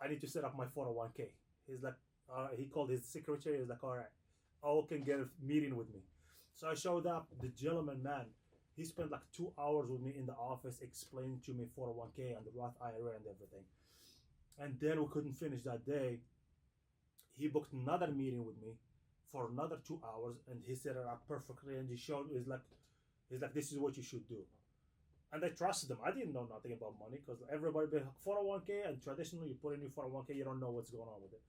Speaker 3: I need to set up my 401k." He's like, he called his secretary. He's like, "All right, I can get a meeting with me." So I showed up. The gentleman, man, he spent like 2 hours with me in the office explaining to me 401k and the Roth IRA and everything. And then we couldn't finish that day. He booked another meeting with me for another 2 hours, and he set it up perfectly. And he showed, he's like, "This is what you should do." And I trusted him. I didn't know nothing about money because everybody be like 401k, and traditionally you put in your 401k, you don't know what's going on with it.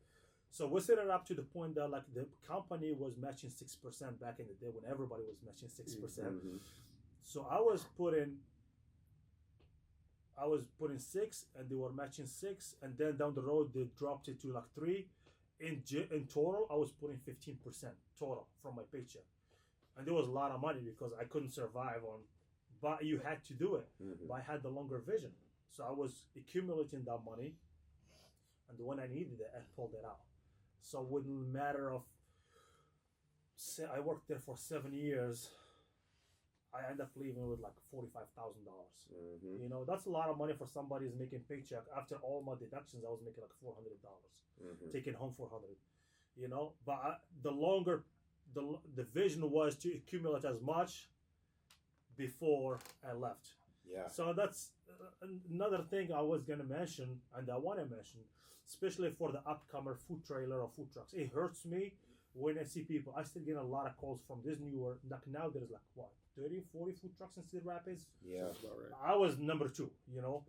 Speaker 3: So we set it up to the point that like the company was matching 6% back in the day when everybody was matching 6%.
Speaker 1: Mhm.
Speaker 3: So I was putting 6, and they were matching 6, and then down the road they dropped it to like 3. In total, I was putting 15% total from my paycheck, and there was a lot of money because I couldn't survive on. But you had to do it.
Speaker 1: Mhm.
Speaker 3: But I had the longer vision, so I was accumulating that money, and when I needed it, I pulled it out. So within a matter of, I worked there for 7 years. I ended up leaving with like $45,000.
Speaker 1: Mhm.
Speaker 3: You know, that's a lot of money for somebody who's making paycheck. After all my deductions, I was making like $400,
Speaker 1: Mhm.
Speaker 3: taking home 400. You know, but the longer, the vision was to accumulate as much before I left.
Speaker 1: Yeah.
Speaker 3: So that's another thing I was gonna mention, and I want to mention, especially for the upcomer food trailer or food trucks. It hurts me when I see people. I still get a lot of calls from this newer. Like now, there's like what 30, 40 food trucks in Cedar Rapids.
Speaker 1: Yeah.
Speaker 2: That's about right.
Speaker 3: I was number 2. You know,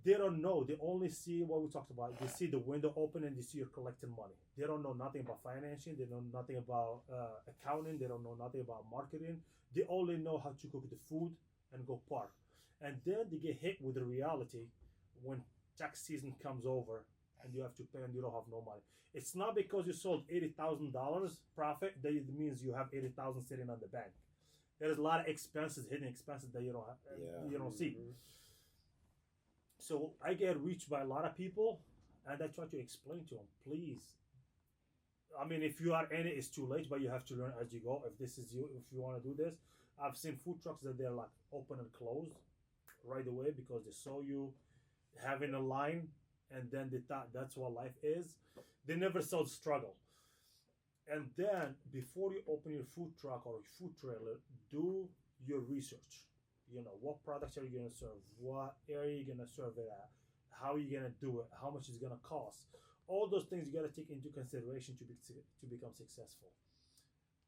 Speaker 3: they don't know. They only see what we talked about. They see the window open and they see you're collecting money. They don't know nothing about financing. They know nothing about accounting. They don't know nothing about marketing. They only know how to cook the food and go park. And then they get hit with the reality when tax season comes over and you have to pay and you don't have no money. It's not because you sold $80,000 profit that it means you have 80,000 sitting on the bank. There's a lot of expenses, hidden expenses that you don't have,
Speaker 1: Yeah.
Speaker 3: you don't see.
Speaker 2: Mhm.
Speaker 3: So I get reached by a lot of people, and I try to explain to them, please. I mean, if you are in it, it's too late, but you have to learn as you go. If this is you, if you want to do this, I've seen food trucks that they're like open and closed right away because they saw you having a line, and then they thought that's what life is. They never saw the struggle. And then before you open your food truck or your food trailer, do your research. You know, what products are you going to serve? What area are you going to serve it at? How are you going to do it? How much is it going to cost? All those things you got to take into consideration to become successful.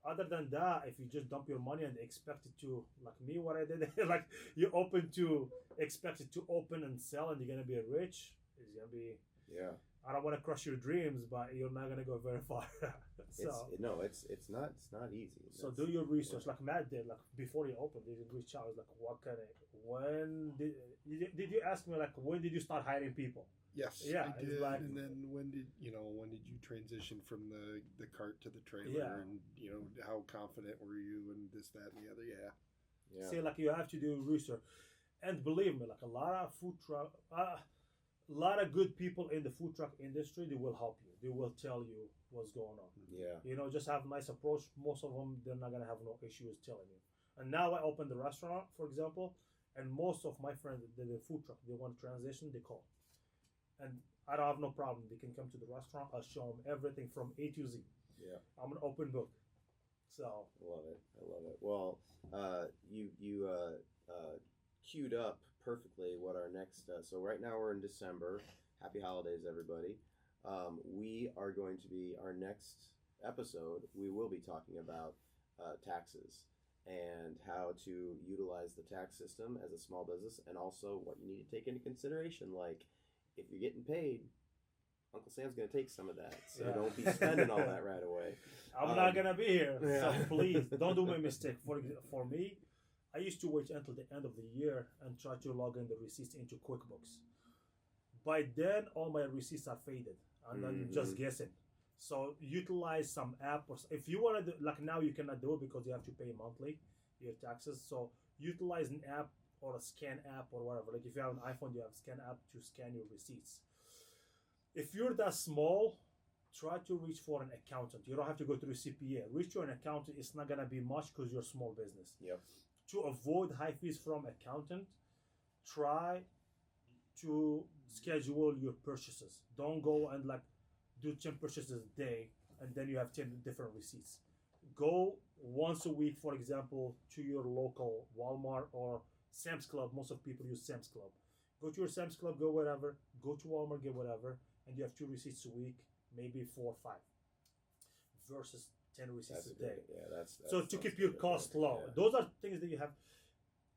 Speaker 3: Other than that, if you just dump your money and expect it to, like me, what I did, like you open to expect it to open and sell, and you're gonna be rich, it's gonna be.
Speaker 1: Yeah.
Speaker 3: I don't want to crush your dreams, but you're not gonna go very far. So
Speaker 1: it's not easy.
Speaker 3: so do your research, like Matt did. Like before you opened, did you reach out? Like, what kind of when did you ask me like when did you start hiring people?
Speaker 2: Yes,
Speaker 3: Yeah,
Speaker 2: I did.
Speaker 3: like,
Speaker 2: and then when did you transition from the cart to the trailer?
Speaker 3: Yeah.
Speaker 2: And how confident were you and this, that, and the other? Yeah.
Speaker 1: Yeah.
Speaker 3: See, like you have to do research, and believe me, like a lot of food truck, a lot of good people in the food truck industry, they will help you. They will tell you what's going on.
Speaker 1: Yeah.
Speaker 3: You know, just have a nice approach. Most of them, they're not gonna have no issues telling you. And now I opened the restaurant, for example, and most of my friends, the food truck, they want to transition, they call. And I don't have no problem. They can come to the restaurant. I'll show them everything from A to Z.
Speaker 1: Yeah.
Speaker 3: I'm an open book. So
Speaker 1: I love it. Well, you queued up perfectly what our next. So right now we're in December. Happy holidays, everybody. We are going to be our next episode. We will be talking about taxes and how to utilize the tax system as a small business, and also what you need to take into consideration, like. If you're getting paid, Uncle Sam's going to take some of that. So don't be spending all that right away.
Speaker 3: I'm not going to be here.
Speaker 1: Yeah.
Speaker 3: So please, don't do my mistake. For me, I used to wait until the end of the year and try to log in the receipts into QuickBooks. By then, all my receipts are faded. And then you're just guessing. So utilize some app. Or if you want to do, like now you cannot do it because you have to pay monthly your taxes. So utilize an app or a scan app or whatever. Like if you have an iPhone, you have a scan app to scan your receipts. If you're that small, try to reach for an accountant. You don't have to go through CPA. Reach to an accountant. It's not gonna be much because you're a small business.
Speaker 1: Yep.
Speaker 3: To avoid high fees from accountant, try to schedule your purchases. Don't go and like do 10 purchases a day and then you have 10 different receipts. Go once a week, for example, to your local Walmart or Sam's Club. Most of people use Sam's Club. Go to your Sam's Club, go whatever. Go to Walmart, get whatever, and you have 2 receipts a week, maybe 4 or 5, versus 10 receipts a day.
Speaker 1: That's
Speaker 3: so to keep your cost low.
Speaker 1: Yeah.
Speaker 3: Those are things that you have.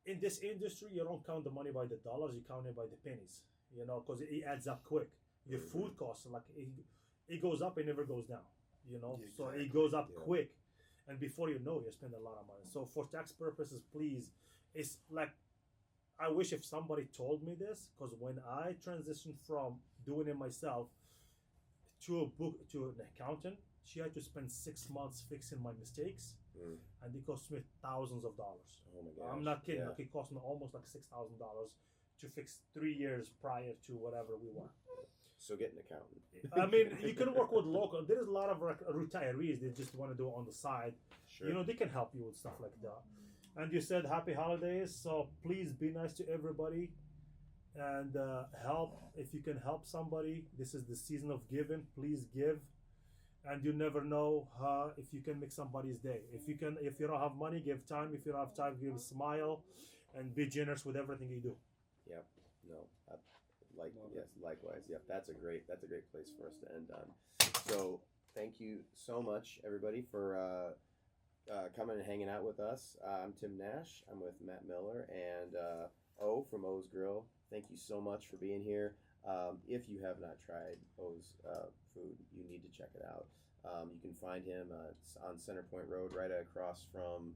Speaker 3: In this industry, you don't count the money by the dollars; you count it by the pennies. You know, because it adds up quick. Your food costs, like it goes up, it never goes down. You know, so it goes up quick, and before you know, you spend a lot of money. So for tax purposes, please, it's like. I wish if somebody told me this, because when I transitioned from doing it myself to an accountant, she had to spend 6 months fixing my mistakes, and it cost me thousands of dollars.
Speaker 1: Oh my gosh.
Speaker 3: I'm not kidding.
Speaker 1: Yeah.
Speaker 3: Like it cost me almost like $6,000 to fix 3 years prior to whatever we want.
Speaker 1: So get an accountant.
Speaker 3: I mean, you can work with local. There's a lot of retirees that just want to do it on the side.
Speaker 1: Sure.
Speaker 3: You know, they can help you with stuff like that. And you said happy holidays, so please be nice to everybody and help. If you can help somebody, this is the season of giving. Please give, and you never know if you can make somebody's day. If you don't have money, give time. If you don't have time, give a smile, and be generous with everything you do.
Speaker 1: Yep. No. Yes. Likewise. Yep. That's a great place for us to end on. So thank you so much, everybody, for. Coming and hanging out with us. I'm Tim Nash. I'm with Matt Miller and O from O's Grill. Thank you so much for being here. If you have not tried O's food, you need to check it out. You can find him on Center Point Road, right across from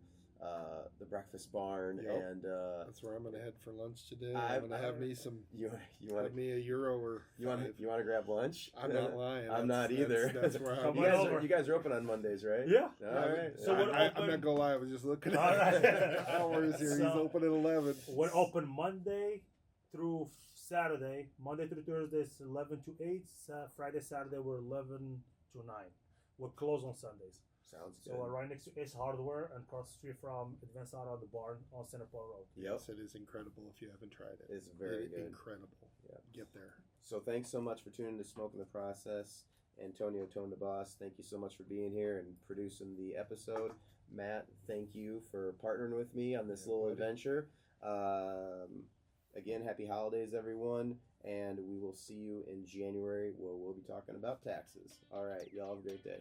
Speaker 1: the Breakfast Barn.
Speaker 2: Yep.
Speaker 1: And
Speaker 2: that's where I'm going to head for lunch today. I'm going to have me some.
Speaker 1: You
Speaker 2: have me a euro or
Speaker 1: you want to grab lunch?
Speaker 2: I'm not lying.
Speaker 1: I'm not either.
Speaker 2: That's where I'm.
Speaker 1: You guys are open on Mondays, right?
Speaker 3: Yeah.
Speaker 1: All right.
Speaker 3: So
Speaker 2: I'm not gonna lie. I was just looking at hours here.
Speaker 3: So
Speaker 2: he's open at 11.
Speaker 3: We're open Monday through Saturday. Monday through Thursday is 11 to 8. Friday, Saturday we're 11 to 9. We're closed on Sundays.
Speaker 1: Sounds good.
Speaker 3: So we're right next to Ace Hardware and across the street from Advanced Auto, the barn on Center Point Road.
Speaker 2: Yes, it is incredible if you haven't tried it.
Speaker 1: It's very good.
Speaker 2: Incredible.
Speaker 1: Yeah.
Speaker 2: Get there.
Speaker 1: So thanks so much for tuning to Smokin The Process. Antonio Tone the Boss, thank you so much for being here and producing the episode. Matt, thank you for partnering with me on this little adventure. Again, happy holidays, everyone, and we will see you in January where we'll be talking about taxes. All right, y'all have a great day.